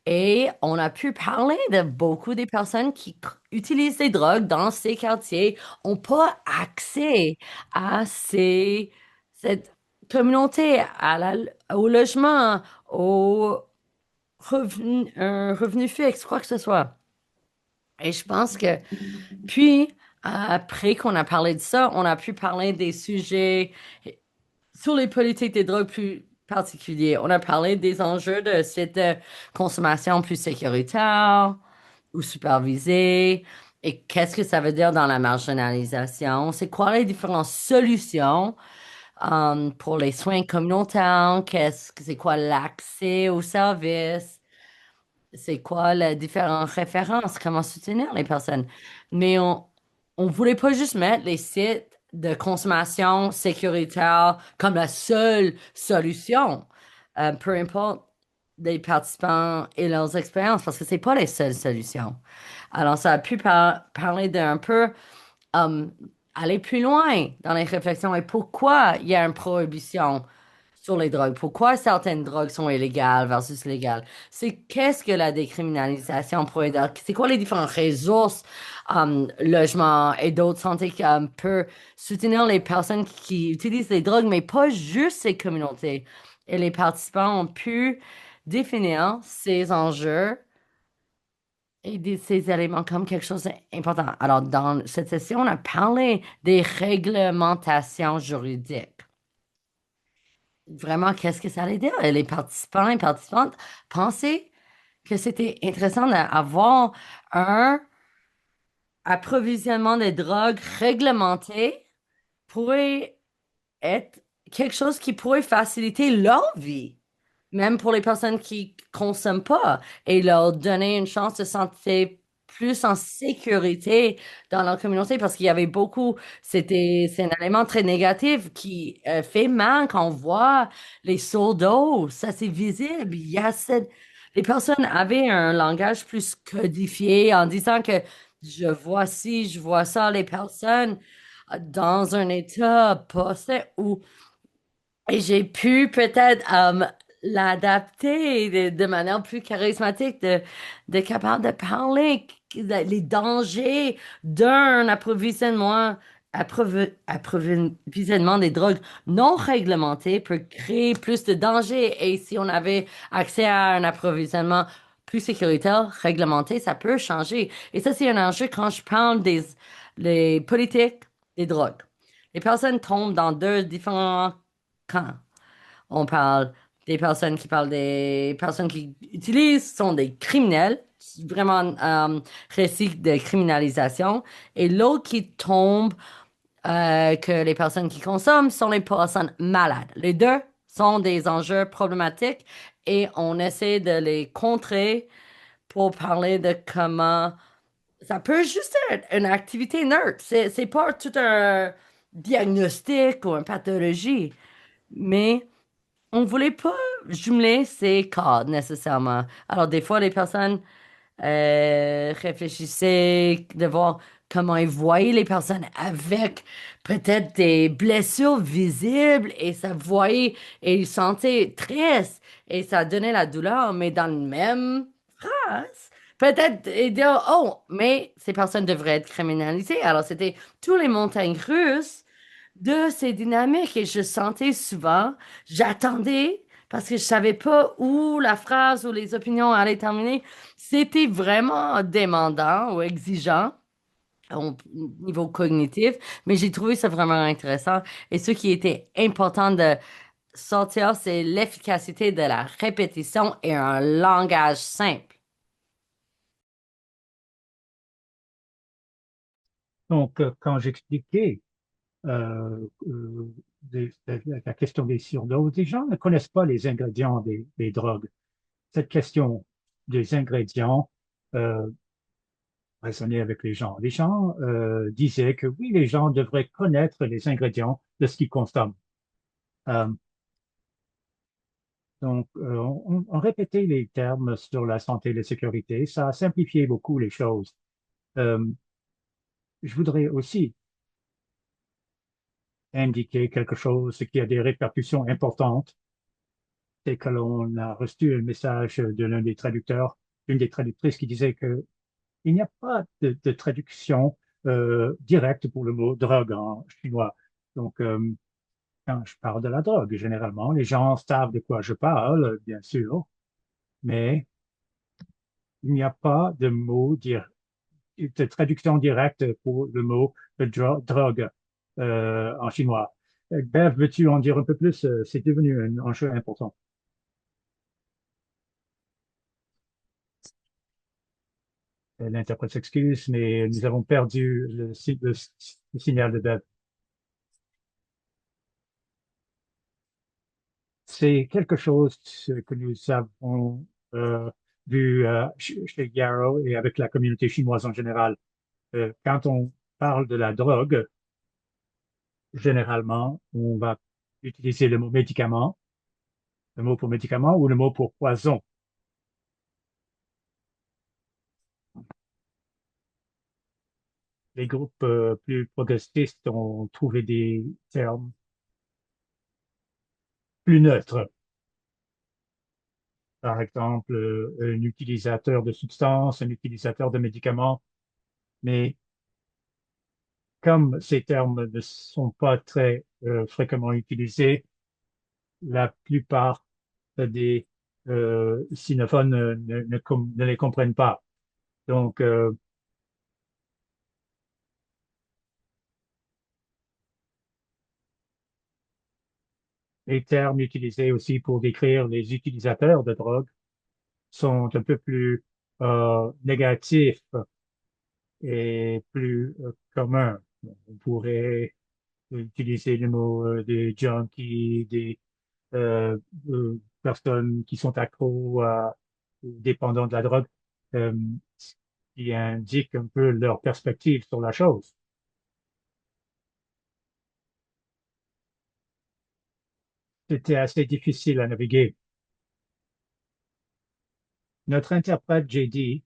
Et on a pu parler de beaucoup des personnes qui utilisent des drogues dans ces quartiers, n'ont pas accès à cette communauté, au logement, au un revenu fixe, quoi que ce soit. Et je pense que, puis, après qu'on a parlé de ça, on a pu parler des sujets sur les politiques des drogues plus particuliers. On a parlé des enjeux de cette consommation plus sécuritaire ou supervisée. Et qu'est-ce que ça veut dire dans la marginalisation? C'est quoi les différentes solutions pour les soins communautaires? C'est quoi l'accès aux services? C'est quoi les différentes références? Comment soutenir les personnes? Mais on voulait pas juste mettre les sites de consommation sécuritaire comme la seule solution, peu importe les participants et leurs expériences, parce que c'est pas les seules solutions. Alors, ça a pu parler d'un peu um, aller plus loin dans les réflexions et pourquoi il y a une prohibition sur les drogues. Pourquoi certaines drogues sont illégales versus légales? C'est qu'est-ce que la décriminalisation pourrait dire? C'est quoi les différentes ressources, logement et d'autres santé qui peut soutenir les personnes qui utilisent les drogues, mais pas juste ces communautés. Et les participants ont pu définir ces enjeux et ces éléments comme quelque chose d'important. Alors, dans cette session, on a parlé des réglementations juridiques. Vraiment, qu'est-ce que ça allait dire? Et les participants et participantes pensaient que c'était intéressant d'avoir un approvisionnement de drogues réglementé pourrait être quelque chose qui pourrait faciliter leur vie, même pour les personnes qui consomment pas, et leur donner une chance de sentir plus en sécurité dans leur communauté parce qu'il y avait beaucoup, c'est un élément très négatif qui fait mal quand on voit les seaux d'eau, ça c'est visible. Les personnes avaient un langage plus codifié en disant que je vois ci, je vois ça, les personnes dans un état posé où et j'ai pu peut-être l'adapter de manière plus charismatique, de capable de parler les dangers d'un approvisionnement des drogues non réglementé peut créer plus de dangers. Et si on avait accès à un approvisionnement plus sécuritaire, réglementé, ça peut changer. Et ça, c'est un enjeu quand je parle des les politiques des drogues. Les personnes tombent dans deux différents quand on parle des personnes qui parlent des personnes qui utilisent sont des criminels, vraiment récit de criminalisation, et l'autre qui tombe que les personnes qui consomment sont les personnes malades. Les deux sont des enjeux problématiques et on essaie de les contrer pour parler de comment ça peut juste être une activité neutre. C'est pas tout un diagnostic ou une pathologie, mais on voulait pas jumeler ces cas nécessairement. Alors, des fois, les personnes réfléchissait de voir comment ils voyaient les personnes avec peut-être des blessures visibles et ça voyait et ils sentaient triste et ça donnait la douleur, mais dans le même phrase. Peut-être et dire, oh, mais ces personnes devraient être criminalisées. Alors, c'était tous les montagnes russes de ces dynamiques et je sentais souvent, j'attendais parce que je savais pas où la phrase ou les opinions allaient terminer. C'était vraiment demandant ou exigeant au niveau cognitif, mais j'ai trouvé ça vraiment intéressant. Et ce qui était important de sortir, c'est l'efficacité de la répétition et un langage simple. Donc, quand j'expliquais la question des surdoses, les gens ne connaissent pas les ingrédients des drogues. Cette question des ingrédients euh, résonnait avec les gens. Les gens disaient que oui, les gens devraient connaître les ingrédients de ce qu'ils consomment. Euh, on répétait les termes sur la santé et la sécurité. Ça a simplifié beaucoup les choses. Euh, je voudrais aussi indiquer quelque chose qui a des répercussions importantes. C'est que l'on a reçu un message de l'un des traducteurs, une des traductrices qui disait que il n'y a pas de traduction directe pour le mot drogue en chinois. Donc, quand je parle de la drogue, généralement, les gens savent de quoi je parle, bien sûr, mais il n'y a pas de mot de traduction directe pour le mot drogue en chinois. Bev, veux-tu en dire un peu plus? C'est devenu un enjeu important. L'interprète s'excuse, mais nous avons perdu le signal de Bev. C'est quelque chose que nous avons vu chez Yarrow et avec la communauté chinoise en général. Quand on parle de la drogue, généralement, on va utiliser le mot médicament, le mot pour médicament ou le mot pour poison. Les groupes plus progressistes ont trouvé des termes plus neutres. Par exemple, un utilisateur de substances, un utilisateur de médicaments. Mais comme ces termes ne sont pas très fréquemment utilisés, la plupart des sinophones ne les comprennent pas. Donc, les termes utilisés aussi pour décrire les utilisateurs de drogue sont un peu plus négatifs et plus communs. On pourrait utiliser le mot des junkies, des personnes qui sont accros à, dépendants de la drogue, euh, ce qui indique un peu leur perspective sur la chose. C'était assez difficile à naviguer. Notre interprète JD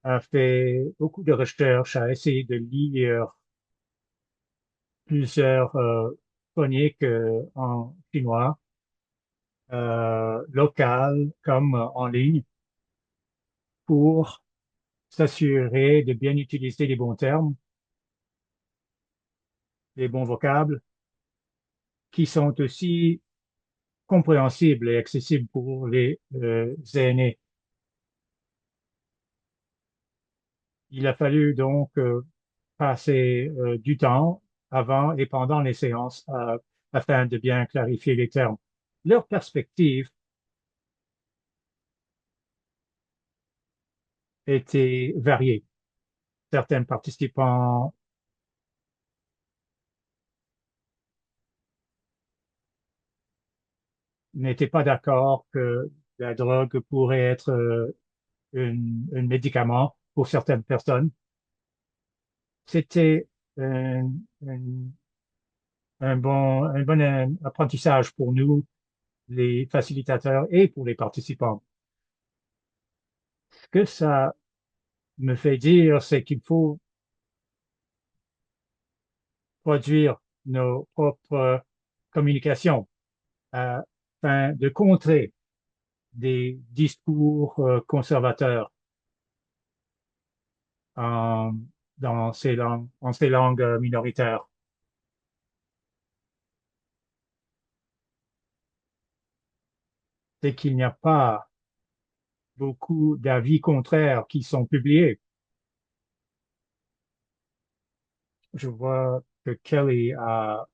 a fait beaucoup de recherches, a essayé de lire plusieurs chroniques en chinois, locales comme en ligne, pour s'assurer de bien utiliser les bons termes, les bons vocables, qui sont aussi compréhensibles et accessibles pour les aînés. Il a fallu donc passer du temps avant et pendant les séances afin de bien clarifier les termes. Leur perspective était variée. Certains participants n'étaient pas d'accord que la drogue pourrait être un médicament pour certaines personnes. C'était un, un- un bon apprentissage pour nous, les facilitateurs, et pour les participants. Ce que ça me fait dire, c'est qu'il faut produire nos propres communications afin de contrer des discours conservateurs en, en ces langues minoritaires. C'est qu'il n'y a pas beaucoup d'avis contraires qui sont publiés. Je vois que Kelly a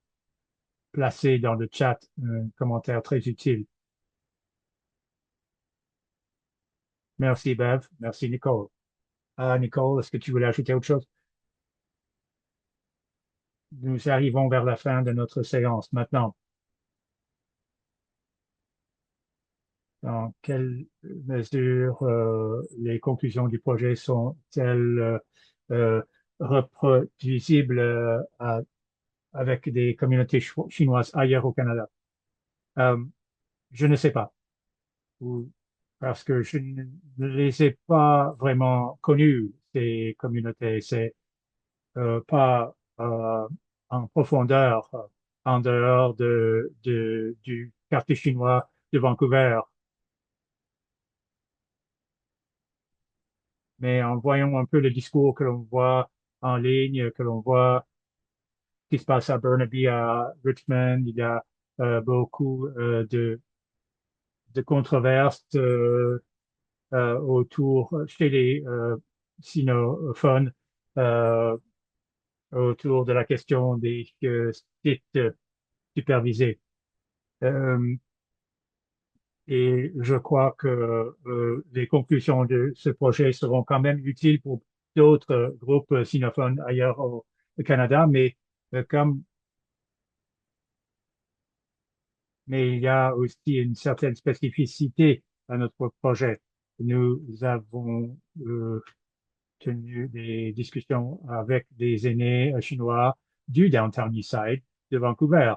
placé dans le chat un commentaire très utile. Merci Bev, merci Nicole. Nicole, est-ce que tu voulais ajouter autre chose? Nous arrivons vers la fin de notre séance maintenant. Dans quelle mesure les conclusions du projet sont-elles euh, reproduisibles avec des communautés chinoises ailleurs au Canada? Euh, je ne sais pas, ou, parce que je ne les ai pas vraiment connues, ces communautés. C'est pas en profondeur, en dehors du quartier chinois de Vancouver. Mais en voyant un peu le discours que l'on voit en ligne, que l'on voit ce qui se passe à Burnaby, à Richmond, il y a beaucoup de controverses autour, chez les sinophones, euh, autour de la question des sites supervisés. Euh, et je crois que les conclusions de ce projet seront quand même utiles pour d'autres groupes sinophones ailleurs au Canada, comme mais il y a aussi une certaine spécificité à notre projet. Nous avons tenu des discussions avec des aînés chinois du Downtown Eastside de Vancouver.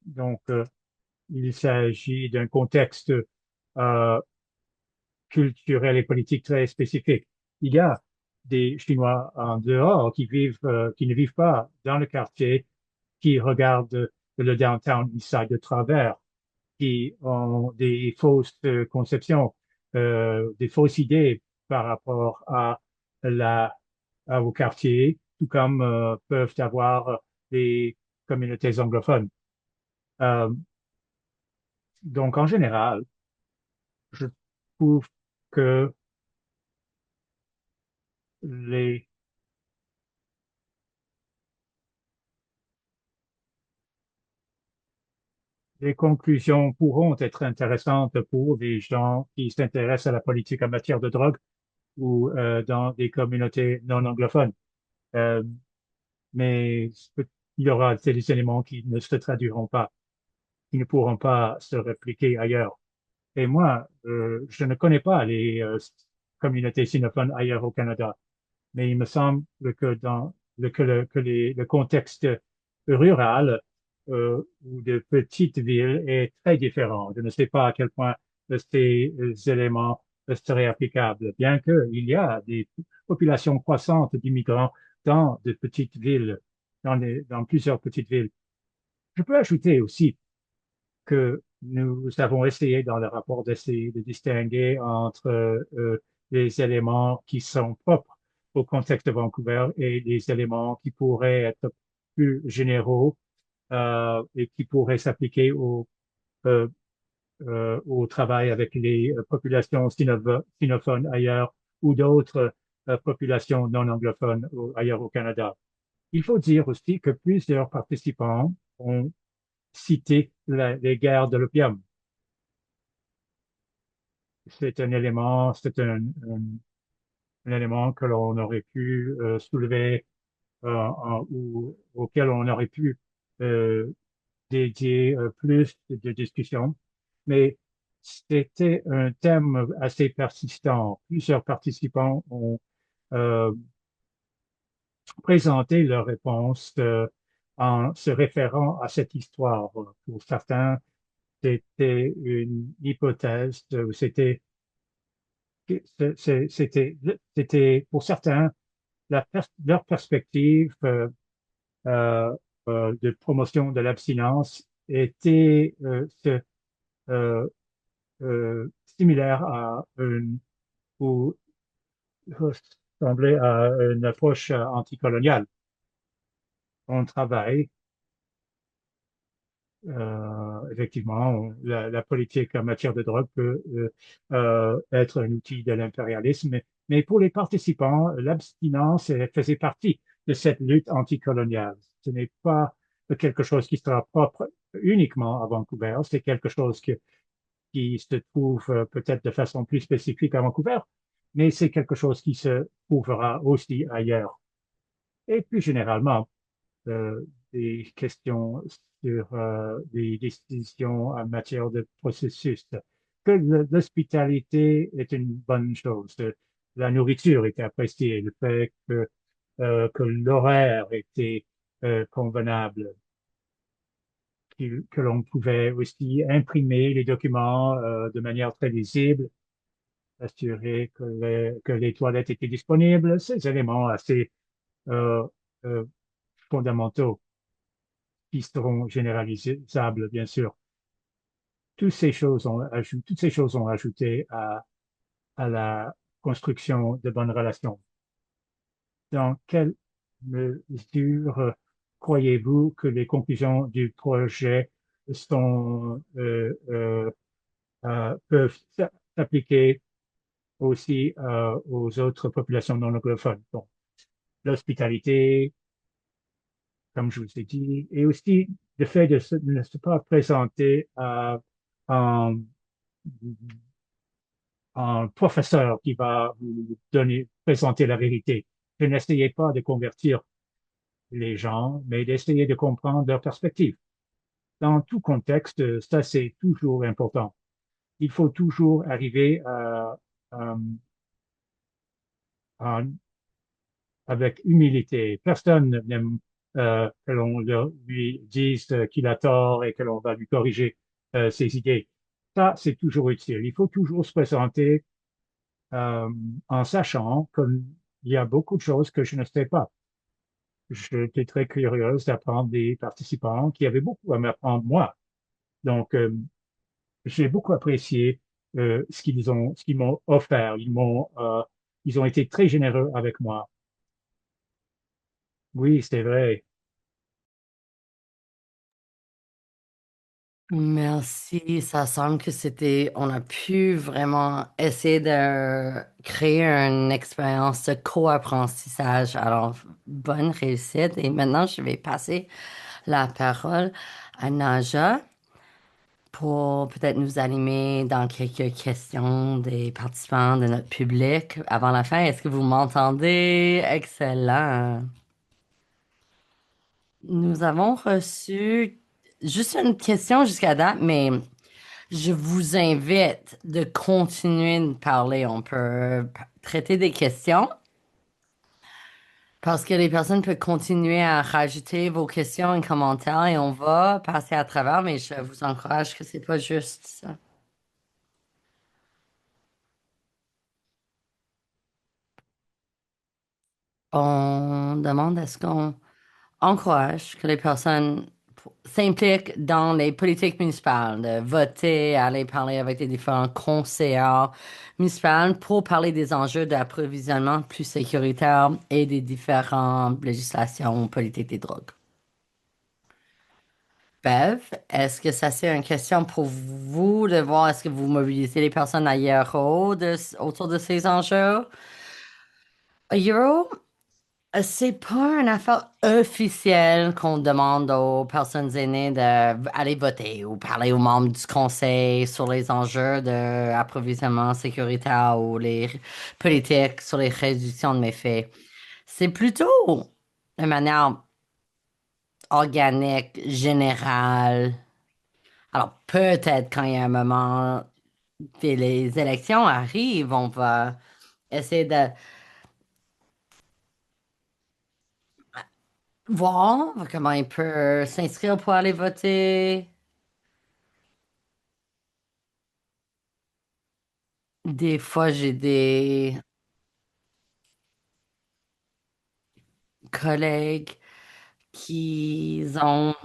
Donc, il s'agit d'un contexte euh, culturel et politique très spécifique. Il y a des Chinois en dehors qui ne vivent pas dans le quartier, qui regardent le downtown East Side de travers, qui ont des fausses conceptions, des fausses idées par rapport la, au quartier, tout comme peuvent avoir les communautés anglophones. Euh, donc, en général, je trouve que les les conclusions pourront être intéressantes pour des gens qui s'intéressent à la politique en matière de drogue ou dans des communautés non anglophones. Euh, mais il y aura des éléments qui ne se traduiront pas, qui ne pourront pas se répliquer ailleurs. Et moi, je ne connais pas les communautés sinophones ailleurs au Canada, mais il me semble que dans le contexte rural ou de petites villes est très différent. Je ne sais pas à quel point ces éléments seraient applicables, bien qu'il y a des populations croissantes d'immigrants dans de petites villes, dans plusieurs petites villes. Je peux ajouter aussi que nous avons essayé dans le rapport d'essayer de distinguer entre les éléments qui sont propres au contexte de Vancouver et les éléments qui pourraient être plus généraux et qui pourraient s'appliquer euh, au travail avec les populations sinophones ailleurs ou d'autres populations non anglophones ailleurs au Canada. Il faut dire aussi que plusieurs participants ont cité les guerres de l'opium. C'est un élément, un élément que l'on aurait pu soulever ou auquel on aurait pu euh, dédier plus de discussion. Mais c'était un thème assez persistant. Plusieurs participants ont euh, présenté leurs réponses en se référant à cette histoire. Pour certains, c'était une hypothèse, c'était c'était pour certains leur perspective euh, de promotion de l'abstinence était euh, similaire à une, ou ressemblait à une approche anticoloniale. On travaille effectivement, la politique en matière de drogue peut être un outil de l'impérialisme, mais pour les participants, l'abstinence faisait partie de cette lutte anticoloniale. Ce n'est pas quelque chose qui sera propre uniquement à Vancouver, c'est quelque chose qui se trouve peut-être de façon plus spécifique à Vancouver, mais c'est quelque chose qui se trouvera aussi ailleurs. Et plus généralement, euh, des questions sur des décisions en matière de processus. Que l'hospitalité est une bonne chose. La nourriture était appréciée, le fait que l'horaire était convenable, que l'on pouvait aussi imprimer les documents de manière très lisible, assurer que les toilettes étaient disponibles, ces éléments assez euh, euh, fondamentaux qui seront généralisables, bien sûr. Toutes ces choses ont ajouté à la construction de bonnes relations. Dans quelle mesure croyez-vous que les conclusions du projet peuvent s'appliquer aussi aux autres populations non anglophones? Bon, l'hospitalité, comme je vous ai dit, et aussi le fait de ne se pas présenter en un professeur qui va vous présenter la vérité. Ne n'essayez pas de convertir les gens, mais d'essayer de comprendre leur perspective. Dans tout contexte, ça c'est toujours important. Il faut toujours arriver à- avec humilité. Personne n'aime que l'on lui dise qu'il a tort et que l'on va lui corriger ses idées. Ça, c'est toujours utile. Il faut toujours se présenter euh, en sachant qu'il y a beaucoup de choses que je ne sais pas. J'étais très curieuse d'apprendre des participants qui avaient beaucoup à m'apprendre moi. Donc, j'ai beaucoup apprécié ce qu'ils m'ont offert. Ils ont été très généreux avec moi. Oui, c'est vrai. Merci, ça semble que c'était, on a pu vraiment essayer de créer une expérience de co-apprentissage. Alors, bonne réussite. Et maintenant, je vais passer la parole à Naja pour peut-être nous animer dans quelques questions des participants de notre public avant la fin. Est-ce que vous m'entendez? Excellent. Nous avons reçu juste une question jusqu'à date, mais je vous invite de continuer de parler. On peut traiter des questions parce que les personnes peuvent continuer à rajouter vos questions et commentaires et on va passer à travers, mais je vous encourage que c'est pas juste ça. On demande est-ce qu'on encourage que les personnes s'impliquent dans les politiques municipales, de voter, aller parler avec les différents conseillers municipaux pour parler des enjeux d'approvisionnement plus sécuritaire et des différentes législations politiques des drogues. Bev, est-ce que ça c'est une question pour vous de voir est-ce que vous mobilisez les personnes ailleurs autour de ces enjeux? Euro, c'est pas une affaire officielle qu'on demande aux personnes aînées d'aller voter ou parler aux membres du conseil sur les enjeux d'approvisionnement sécuritaire ou les politiques sur les réductions de méfaits. C'est plutôt de manière organique, générale. Alors peut-être quand il y a un moment que les élections arrivent, on va essayer de voir comment il peut s'inscrire pour aller voter. Des fois, j'ai des collègues qui ont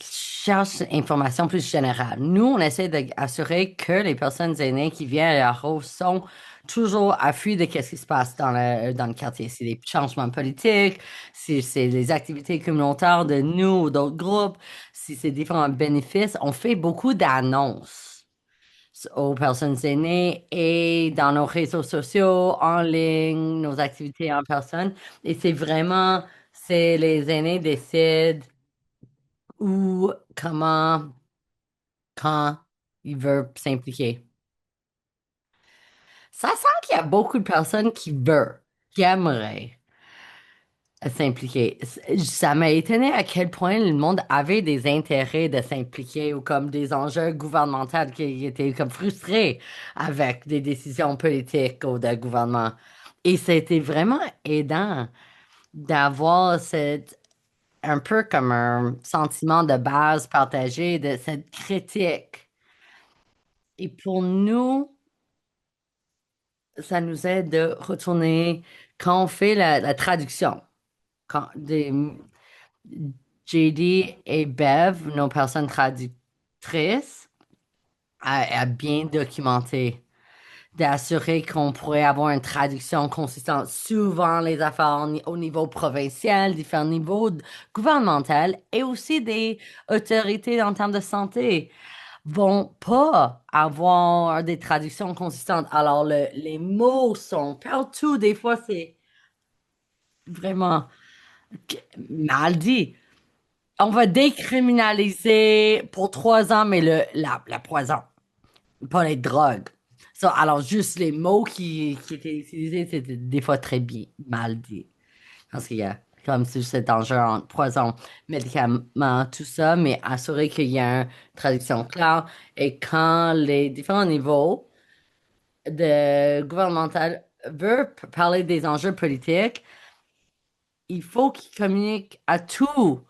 cherchent information plus générale. Nous, on essaie d'assurer que les personnes aînées qui viennent à la Rose sont toujours à fuit de ce qui se passe dans le quartier. Si des changements politiques, si c'est les activités communautaires de nous ou d'autres groupes, si c'est différents bénéfices, on fait beaucoup d'annonces aux personnes aînées et dans nos réseaux sociaux, en ligne, nos activités en personne. Et c'est les aînés décident où, comment, quand ils veulent s'impliquer. Ça sent qu'il y a beaucoup de personnes qui veulent, qui aimeraient s'impliquer. Ça m'a étonné à quel point le monde avait des intérêts de s'impliquer ou comme des enjeux gouvernementaux qui étaient comme frustrés avec des décisions politiques ou de gouvernement. Et c'était vraiment aidant d'avoir un peu comme un sentiment de base partagé de cette critique. Et pour nous, ça nous aide de retourner quand on fait la traduction. Quand JD et Bev, nos personnes traductrices, à bien documenter, d'assurer qu'on pourrait avoir une traduction consistante. Souvent, les affaires au niveau provincial, différents niveaux gouvernemental et aussi des autorités en termes de santé vont pas avoir des traductions consistantes. Alors, les mots sont partout. Des fois, c'est vraiment mal dit. On va décriminaliser pour 3 ans, mais la poison, pas les drogues. Ça, alors, juste les mots qui étaient utilisés, c'était des fois très bien, mal dit. Parce qu'il y a comme si cet enjeu en poison, médicaments, tout ça, mais assurer qu'il y a une traduction claire. Et quand les différents niveaux de gouvernemental veulent parler des enjeux politiques, il faut qu'ils communiquent à tout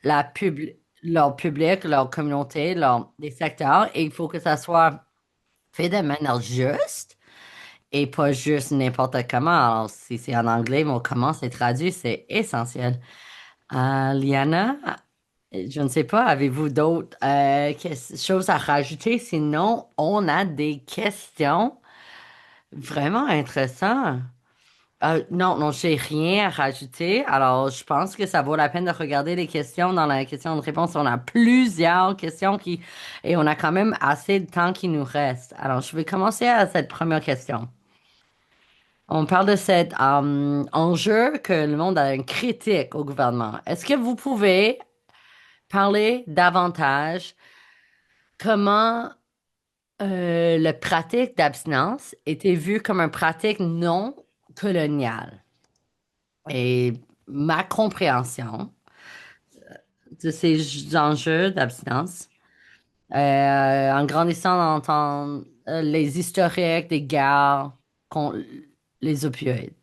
leur public, leur communauté, les secteurs, et il faut que ça soit fait de manière juste et pas juste n'importe comment. Alors, si c'est en anglais, mais comment c'est traduit, c'est essentiel. Liana, je ne sais pas, avez-vous d'autres choses à rajouter? Sinon, on a des questions vraiment intéressantes. Non, non, j'ai rien à rajouter. Alors, je pense que ça vaut la peine de regarder les questions. Dans la question de réponse, on a plusieurs questions et on a quand même assez de temps qui nous reste. Alors, je vais commencer à cette première question. On parle de cet enjeu que le monde a une critique au gouvernement. Est-ce que vous pouvez parler davantage comment la pratique d'abstinence était vue comme une pratique non coloniale? Et ma compréhension de ces enjeux d'abstinence, en grandissant dans les historiques des guerres contre les opioïdes.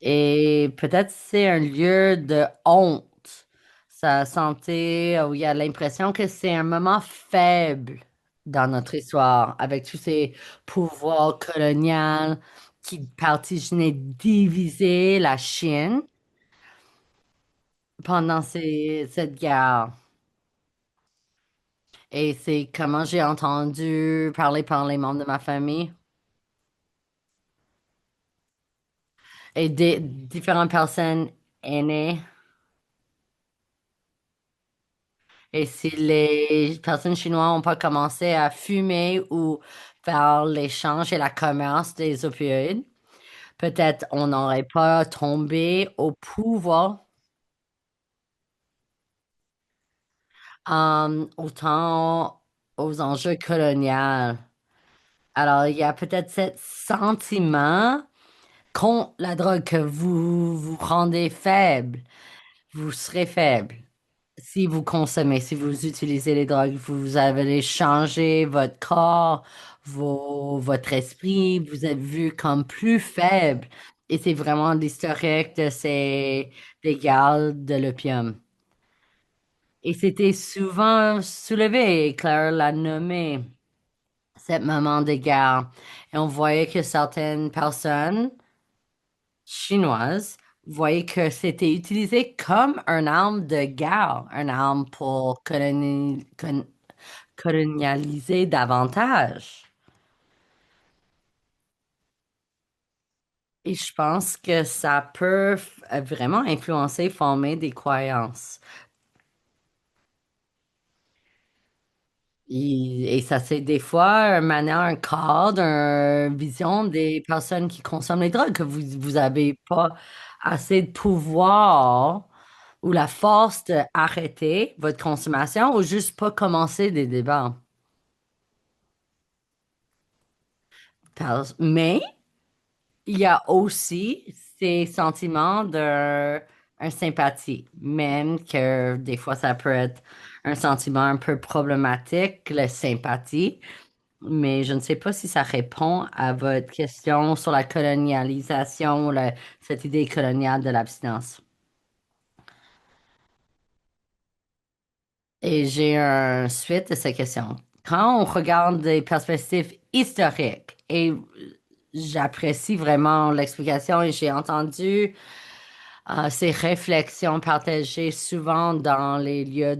Et peut-être c'est un lieu de honte, sa santé, où il y a l'impression que c'est un moment faible dans notre histoire, avec tous ces pouvoirs coloniaux qui partitionnaient, divisaient la Chine pendant cette guerre. Et c'est comment j'ai entendu parler par les membres de ma famille et des différentes personnes aînées. Et si les personnes chinoises n'ont pas commencé à fumer ou faire l'échange et la commerce des opioïdes, peut-être on n'aurait pas tombé au pouvoir autant aux enjeux coloniaux. Alors, il y a peut-être ce sentiment contre la drogue que vous vous rendez faible, vous serez faible. Si vous consommez, si vous utilisez les drogues, vous allez changer votre corps, votre esprit, vous êtes vu comme plus faible. Et c'est vraiment l'historique de ces des guerres de l'opium. Et c'était souvent soulevé, et Claire l'a nommé, ce moment de guerre. Et on voyait que certaines personnes chinoises voyaient que c'était utilisé comme une arme de guerre, une arme pour colonialiser davantage. Et je pense que ça peut vraiment influencer, former des croyances. Et ça, c'est des fois maintenant un cadre, une vision des personnes qui consomment les drogues, que vous avez pas assez de pouvoir ou la force d'arrêter votre consommation ou juste pas commencer des débats. Mais il y a aussi ces sentiments de un sympathie, même que des fois ça peut être un sentiment un peu problématique, la sympathie. Mais je ne sais pas si ça répond à votre question sur la colonialisation, cette idée coloniale de l'abstinence. Et j'ai un suite à cette question. Quand on regarde des perspectives historiques, et j'apprécie vraiment l'explication et j'ai entendu ces réflexions partagées souvent dans les lieux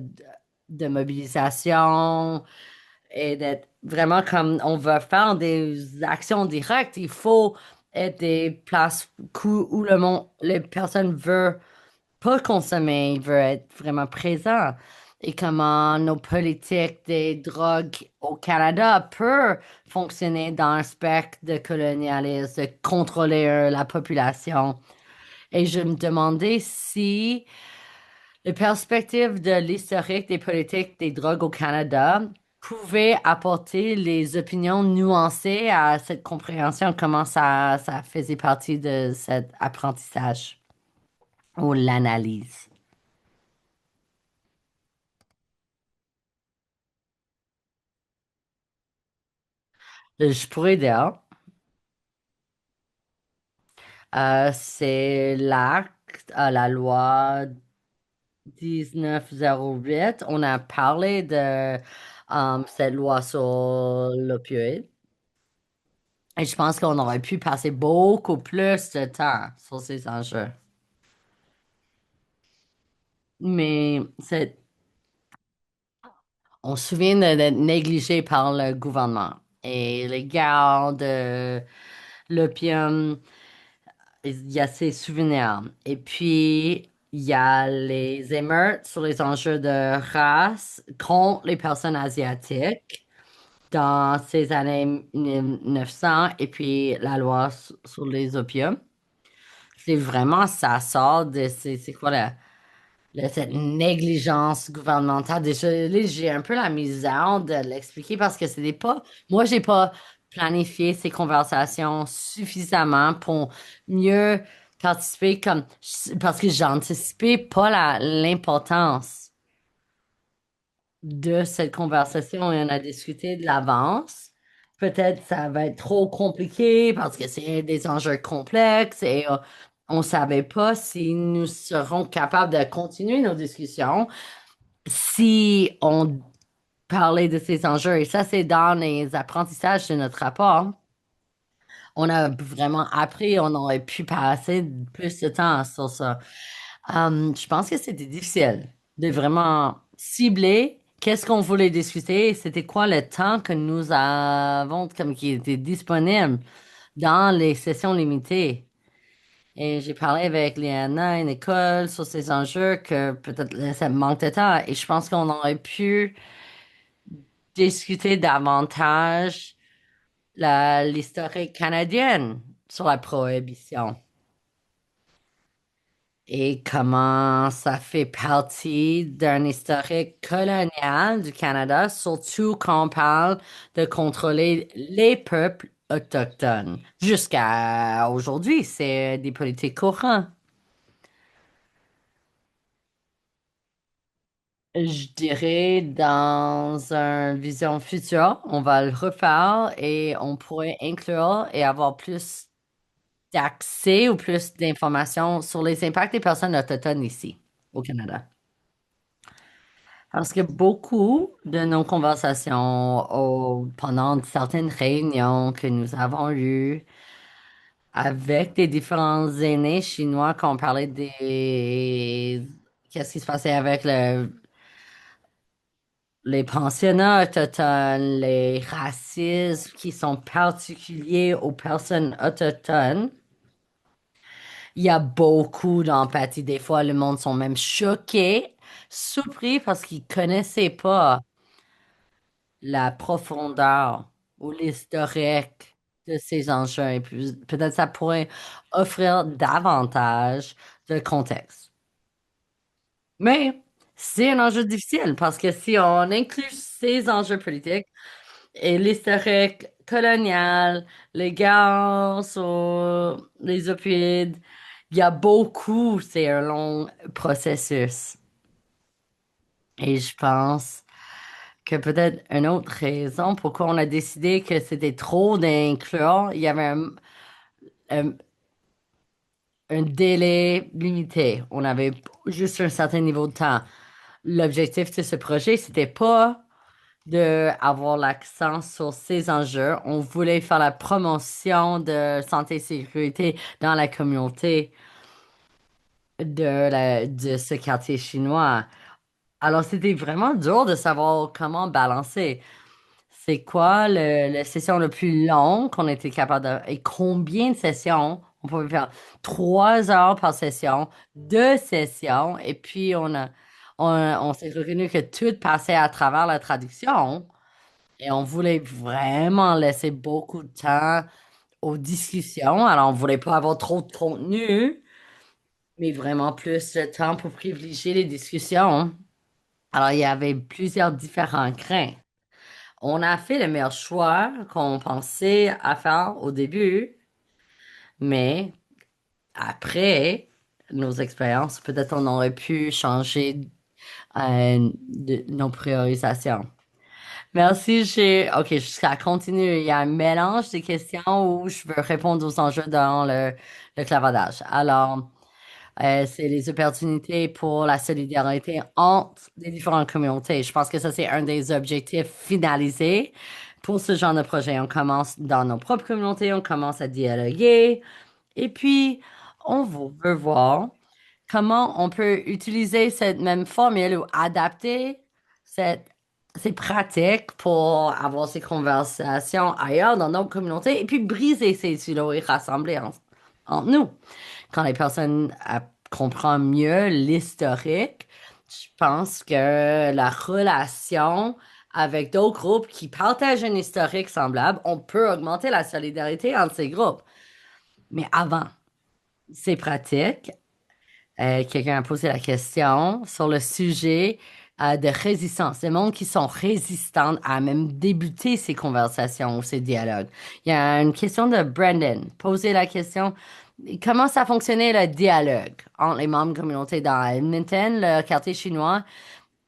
de mobilisation, et d'être vraiment comme on veut faire des actions directes, il faut être des places où le monde, les personnes veulent pas consommer, ils veulent être vraiment présents. Et comment nos politiques des drogues au Canada peuvent fonctionner dans un spectre de colonialisme, de contrôler la population. Et je me demandais si les perspectives de l'historique des politiques des drogues au Canada pouvaient apporter les opinions nuancées à cette compréhension, comment ça faisait partie de cet apprentissage ou l'analyse. Je pourrais dire, c'est l'acte à la loi 1908. On a parlé de cette loi sur l'opioïde. Et je pense qu'on aurait pu passer beaucoup plus de temps sur ces enjeux. Mais on se souvient d'être négligé par le gouvernement. Et les guerres de l'opium, il y a ces souvenirs. Et puis, il y a les émeutes sur les enjeux de race contre les personnes asiatiques dans ces années 1900. Et puis, la loi sur les opiums. C'est vraiment, ça sort de, c'est quoi cette négligence gouvernementale. Désolée, j'ai un peu la misère de l'expliquer parce que c'était pas, moi, j'ai pas planifié ces conversations suffisamment pour mieux participer parce que j'anticipais pas l'importance de cette conversation et on a discuté de l'avance. Peut-être ça va être trop compliqué parce que c'est des enjeux complexes et on ne savait pas si nous serons capables de continuer nos discussions si on parlait de ces enjeux. Et ça, c'est dans les apprentissages de notre rapport. On a vraiment appris, on aurait pu passer plus de temps sur ça. Je pense que c'était difficile de vraiment cibler qu'est-ce qu'on voulait discuter, c'était quoi le temps que nous avons comme qui était disponible dans les sessions limitées. Et j'ai parlé avec Liana et Nicole sur ces enjeux que peut-être ça manque de temps. Et je pense qu'on aurait pu discuter davantage l'historique canadienne sur la prohibition. Et comment ça fait partie d'un historique colonial du Canada, surtout quand on parle de contrôler les peuples autochtones. Jusqu'à aujourd'hui, c'est des politiques courantes. Je dirais dans une vision future, on va le refaire et on pourrait inclure et avoir plus d'accès ou plus d'informations sur les impacts des personnes autochtones ici, au Canada. Parce que beaucoup de nos conversations pendant certaines réunions que nous avons eues avec des différents aînés chinois, quand on parlait des... Qu'est-ce qui se passait avec les pensionnats autochtones, les racismes qui sont particuliers aux personnes autochtones. Il y a beaucoup d'empathie. Des fois, le monde sont même choqués, surpris parce qu'ils connaissaient pas la profondeur ou l'historique de ces enjeux. Et puis, peut-être ça pourrait offrir davantage de contexte. Mais c'est un enjeu difficile parce que si on inclut ces enjeux politiques et l'historique colonial, les guerres sur les opioïdes, il y a beaucoup, c'est un long processus. Et je pense que peut-être une autre raison pourquoi on a décidé que c'était trop d'inclure, il y avait un- un délai limité. On avait juste un certain niveau de temps. L'objectif de ce projet, c'était pas de avoir l'accent sur ces enjeux. On voulait faire la promotion de santé et sécurité dans la communauté de ce quartier chinois. Alors, c'était vraiment dur de savoir comment balancer. C'est quoi le session le plus long qu'on était capable de... Et combien de sessions? On pouvait faire 3 heures par session, 2 sessions, et puis on s'est reconnu que tout passait à travers la traduction. Et on voulait vraiment laisser beaucoup de temps aux discussions. Alors, on voulait pas avoir trop de contenu, mais vraiment plus de temps pour privilégier les discussions. Alors, il y avait plusieurs différents crins. On a fait le meilleur choix qu'on pensait à faire au début, mais après nos expériences, peut-être on aurait pu changer nos priorisations. Merci, OK, ça continue. Il y a un mélange des questions où je veux répondre aux enjeux dans le clavardage. Alors, c'est les opportunités pour la solidarité entre les différentes communautés. Je pense que ça, c'est un des objectifs finalisés pour ce genre de projet. On commence dans nos propres communautés, on commence à dialoguer, et puis veut voir comment on peut utiliser cette même formule ou adapter cette, ces pratiques pour avoir ces conversations ailleurs dans notre communauté et puis briser ces silos et rassembler entre nous. Quand les personnes comprennent mieux l'historique, je pense que la relation avec d'autres groupes qui partagent un historique semblable, on peut augmenter la solidarité entre ces groupes. Mais avant ces pratiques, quelqu'un a posé la question sur le sujet de résistance, des mondes qui sont résistants à même débuter ces conversations ou ces dialogues. Il y a une question de Brandon. Poser la question, comment ça fonctionnait le dialogue entre les membres de communauté dans Edmonton, le quartier chinois?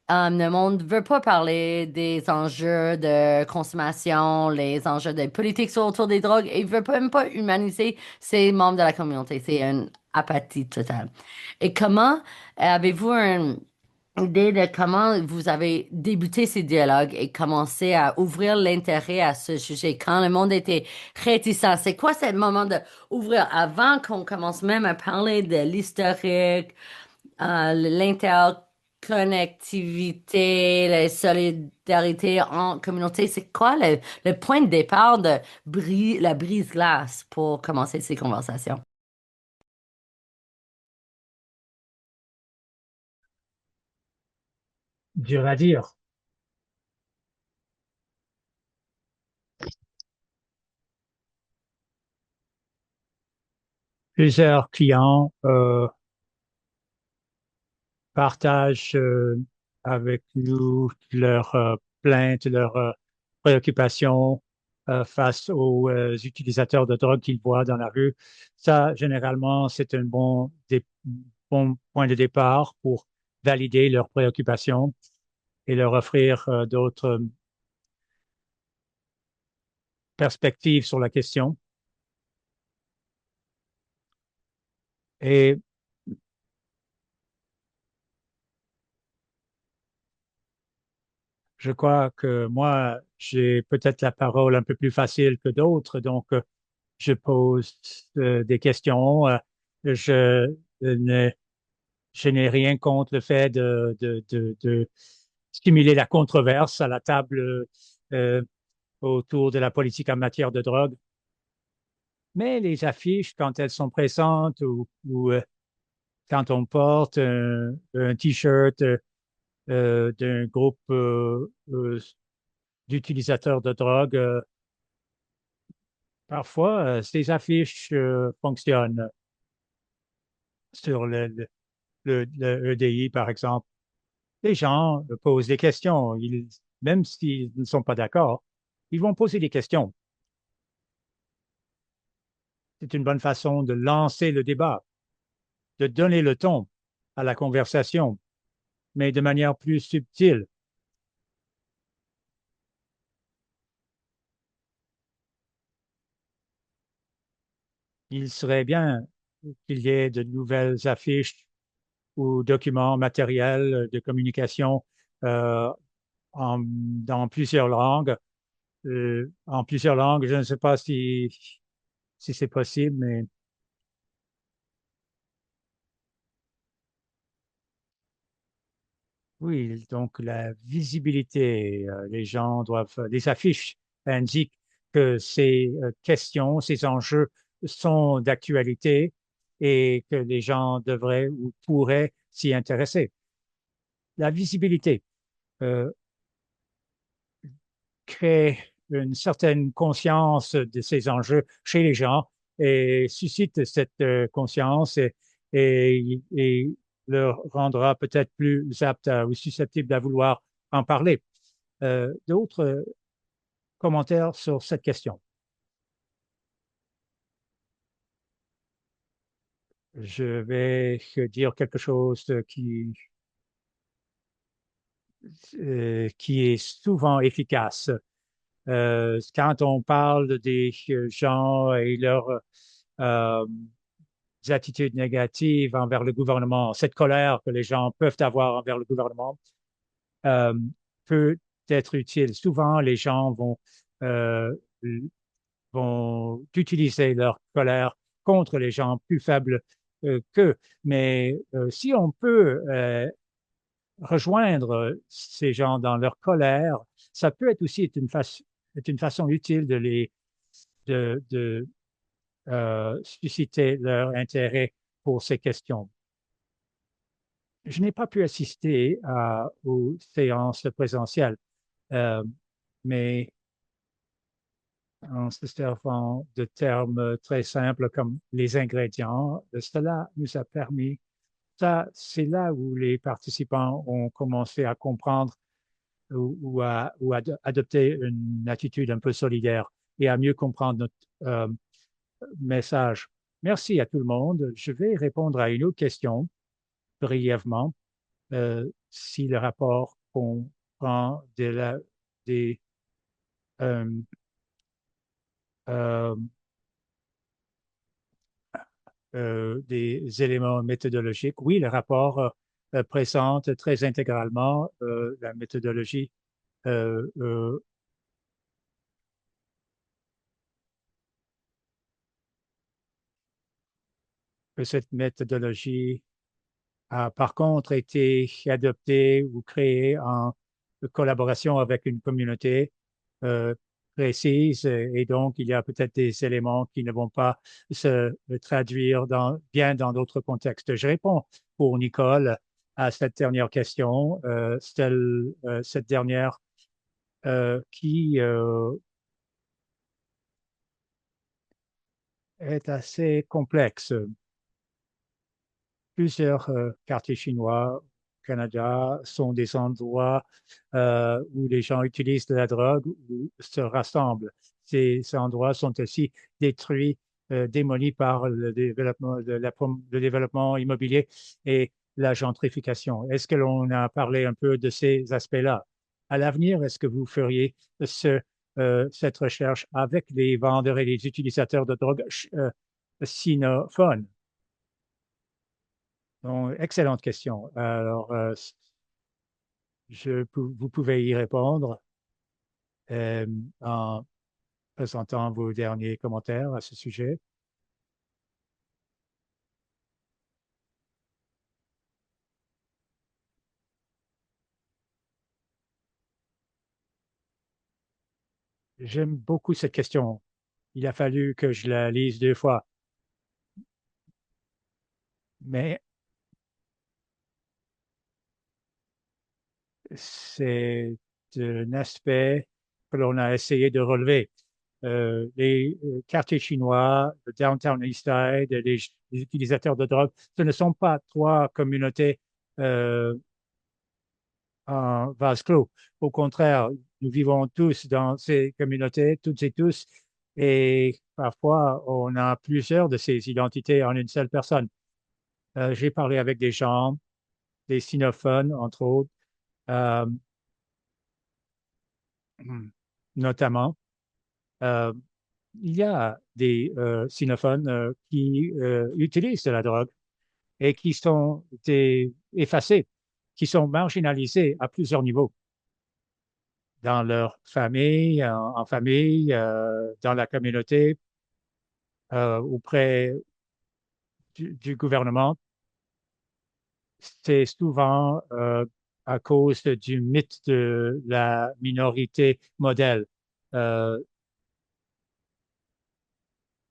Le monde ne veut pas parler des enjeux de consommation, les enjeux de politique autour des drogues, et il veut même pas humaniser ces membres de la communauté. C'est une apathie totale. Et comment avez-vous une idée de comment vous avez débuté ces dialogues et commencé à ouvrir l'intérêt à ce sujet quand le monde était réticent? C'est quoi ce moment de ouvrir avant qu'on commence même à parler de l'historique? L'interconnectivité, la solidarité en communauté, c'est quoi le point de départ de la brise-glace pour commencer ces conversations? Dur à dire. Plusieurs clients partagent avec nous leurs plaintes, leurs préoccupations face aux utilisateurs de drogue qu'ils voient dans la rue. Ça, généralement, c'est un bon point de départ pour valider leurs préoccupations et leur offrir d'autres perspectives sur la question. Et Je crois que moi, j'ai peut-être la parole un peu plus facile que d'autres, donc je pose des questions. Je, ne- je n'ai rien contre le fait de stimuler la controverse à la table euh, autour de la politique en matière de drogue. Mais les affiches, quand elles sont présentes ou quand on porte un T-shirt d'un groupe d'utilisateurs de drogue, parfois ces affiches fonctionnent sur le EDI, par exemple. Les gens posent des questions. Même s'ils ne sont pas d'accord, ils vont poser des questions. C'est une bonne façon de lancer le débat, de donner le ton à la conversation, mais de manière plus subtile. Il serait bien qu'il y ait de nouvelles affiches ou documents matériels de communication euh, dans plusieurs langues. En plusieurs langues, je ne sais pas si c'est possible, mais oui, donc la visibilité, les affiches indiquent que ces questions, ces enjeux sont d'actualité et que les gens devraient ou pourraient s'y intéresser. La visibilité euh, crée une certaine conscience de ces enjeux chez les gens et suscite cette conscience et leur rendra peut-être plus apte ou susceptible à vouloir en parler. D'autres commentaires sur cette question? Je vais dire quelque chose qui est souvent efficace. Quand on parle des gens et leurs euh, attitudes négatives envers le gouvernement, cette colère que les gens peuvent avoir envers le gouvernement euh, peut être utile. Souvent, les gens euh, vont utiliser leur colère contre les gens plus faibles qu'eux. Mais si on peut rejoindre ces gens dans leur colère, ça peut être aussi être une façon utile de susciter leur intérêt pour ces questions. Je n'ai pas pu assister aux séances présentielles, euh, mais en se servant de termes très simples comme les ingrédients, cela nous a permis, ça, c'est là où les participants ont commencé à comprendre ou à adopter une attitude un peu solidaire et à mieux comprendre notre message. Merci à tout le monde. Je vais répondre à une autre question brièvement. Si le rapport comprend des, euh, euh, des éléments méthodologiques, oui, le rapport présente très intégralement la méthodologie euh, euh, cette méthodologie a par contre été adoptée ou créée en collaboration avec une communauté euh, précise et donc il y a peut-être des éléments qui ne vont pas se traduire bien dans d'autres contextes. Je réponds pour Nicole à cette dernière question, cette dernière qui est assez complexe. Plusieurs quartiers chinois au Canada sont des endroits où les gens utilisent de la drogue ou se rassemblent. Ces endroits sont aussi détruits, démolis par le développement immobilier et la gentrification. Est-ce que l'on a parlé un peu de ces aspects-là? À l'avenir, est-ce que vous feriez cette recherche avec les vendeurs et les utilisateurs de drogue sinophones? Donc, excellente question. Alors, Vous pouvez y répondre euh, en présentant vos derniers commentaires à ce sujet. J'aime beaucoup cette question. Il a fallu que je la lise 2 fois, mais c'est un aspect que l'on a essayé de relever. Les quartiers chinois, le Downtown East Side, les utilisateurs de drogue, ce ne sont pas trois communautés euh, en vase clos. Au contraire, nous vivons tous dans ces communautés, toutes et tous, et parfois on a plusieurs de ces identités en une seule personne. J'ai parlé avec des gens, des sinophones, entre autres, euh, notamment. Euh, il y a des sinophones qui utilisent de la drogue et qui sont effacés, qui sont marginalisés à plusieurs niveaux, dans leur famille, en famille, dans la communauté, auprès du gouvernement. C'est souvent à cause du mythe de la minorité modèle euh,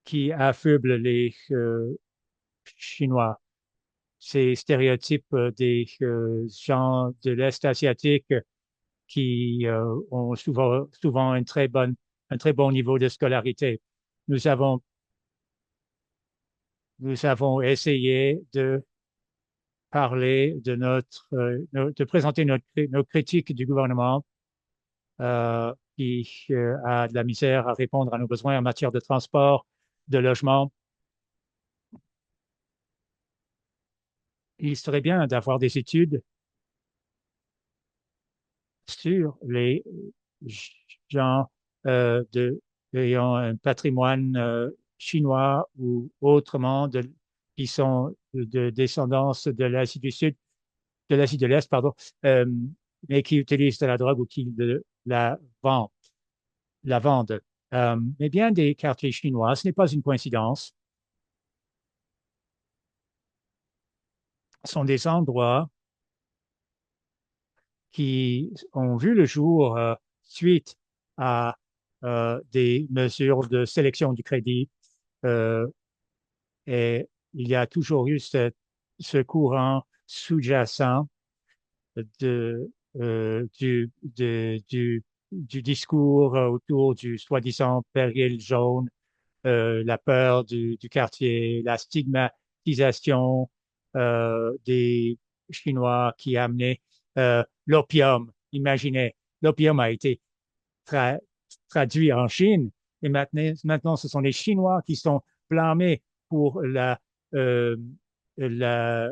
qui affuble les Chinois. Ces stéréotypes des gens de l'Est asiatique qui ont souvent un très bon niveau de scolarité. Nous avons, nous avons essayé de parler de de présenter nos critiques du gouvernement qui a de la misère à répondre à nos besoins en matière de transport, de logement. Il serait bien d'avoir des études sur les gens de, ayant un patrimoine chinois ou autrement qui sont de descendance de l'Asie du Sud, de l'Asie de l'Est, pardon, euh, mais qui utilisent de la drogue ou qui vendent. La vendent. Mais bien des quartiers chinois, ce n'est pas une coïncidence, sont des endroits qui ont vu le jour suite à des mesures de sélection du crédit. Euh, et il y a toujours eu ce courant sous-jacent de, du discours autour du soi-disant péril jaune, la peur du quartier, la stigmatisation des Chinois qui amenaient l'opium. Imaginez, l'opium a été tra traduit en Chine et maintenant ce sont les Chinois qui sont blâmés pour euh, la,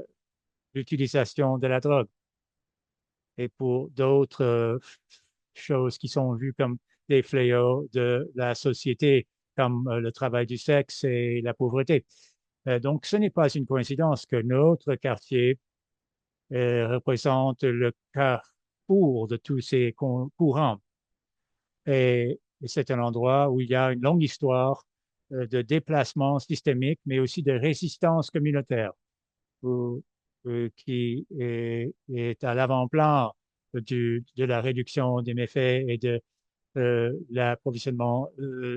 l'utilisation de la drogue et pour d'autres choses qui sont vues comme des fléaux de la société, comme le travail du sexe et la pauvreté. Donc, ce n'est pas une coïncidence que notre quartier représente le carrefour de tous ces courants. Et c'est un endroit où il y a une longue histoire de déplacement systémique, mais aussi de résistance communautaire qui est à l'avant-plan de la réduction des méfaits et de l'approvisionnement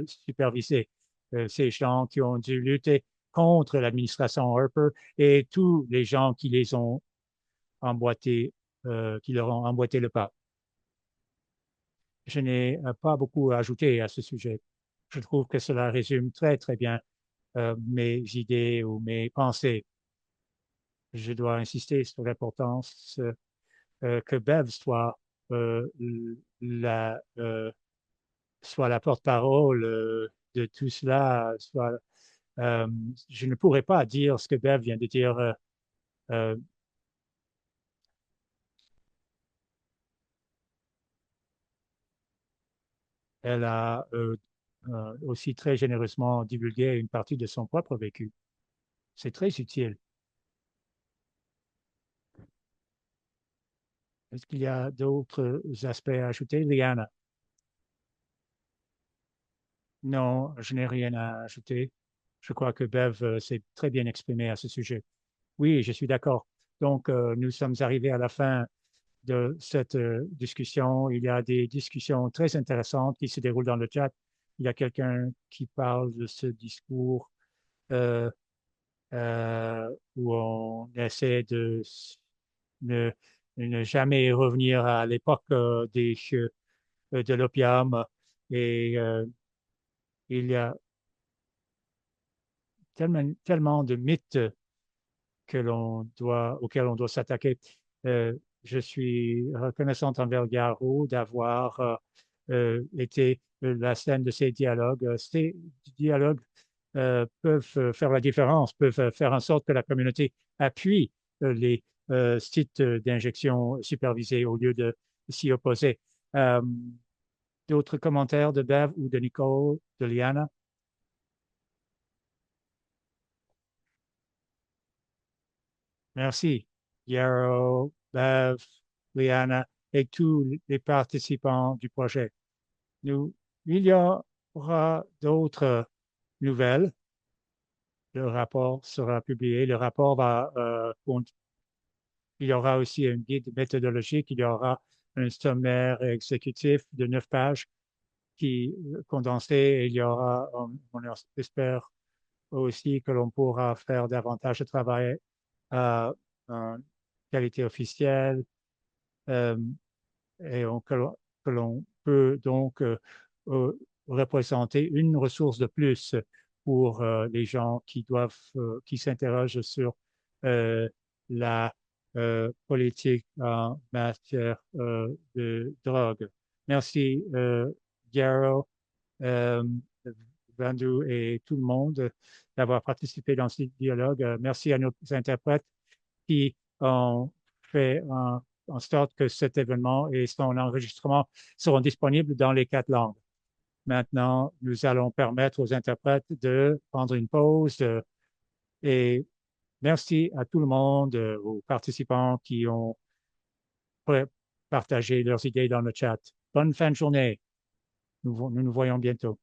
supervisé. Ces gens qui ont dû lutter contre l'administration Harper et tous les gens qui les ont emboîtés, qui leur ont emboîté le pas. Je n'ai pas beaucoup à ajouter à ce sujet. Je trouve que cela résume très, très bien mes idées ou mes pensées. Je dois insister sur l'importance que Bev euh, la, euh, soit la porte-parole de tout cela. Euh, je ne pourrais pas dire ce que Bev vient de dire. Euh, Elle a aussi très généreusement divulgué une partie de son propre vécu. C'est très utile. Est-ce qu'il y a d'autres aspects à ajouter, Liana? Non, je n'ai rien à ajouter. Je crois que Bev s'est très bien exprimé à ce sujet. Oui, je suis d'accord. Donc, nous sommes arrivés à la fin de cette discussion. Il y a des discussions très intéressantes qui se déroulent dans le chat. Il y a quelqu'un qui parle de ce discours euh, où on essaie ne, ne jamais revenir à l'époque de l'opium. Et il y a tellement de mythes auxquels on doit s'attaquer. Je suis reconnaissante envers Garou d'avoir été la scène de ces dialogues. Ces dialogues peuvent faire la différence, peuvent faire en sorte que la communauté appuie les sites d'injection supervisés au lieu de s'y opposer. Euh, D'autres commentaires de Bev ou de Nicole, de Liana? Merci. Yarrow, Bev, Liana et tous les participants du projet. Nous, il y aura d'autres nouvelles. Le rapport sera publié. Le rapport il y aura aussi un guide méthodologique. Il y aura un sommaire exécutif de 9 pages qui condensé. Il y aura, on espère aussi que l'on pourra faire davantage de travail en qualité officielle euh, que l'on peut donc euh, représenter une ressource de plus pour les gens qui s'interrogent sur la politique en matière de drogue. Merci, Garo, euh, Vandu et tout le monde d'avoir participé dans ce dialogue. Merci à nos interprètes qui ont fait en sorte que cet événement et son enregistrement seront disponibles dans les 4 langues. Maintenant, nous allons permettre aux interprètes de prendre une pause et merci à tout le monde, aux participants qui ont partagé leurs idées dans le chat. Bonne fin de journée. Nous nous voyons bientôt.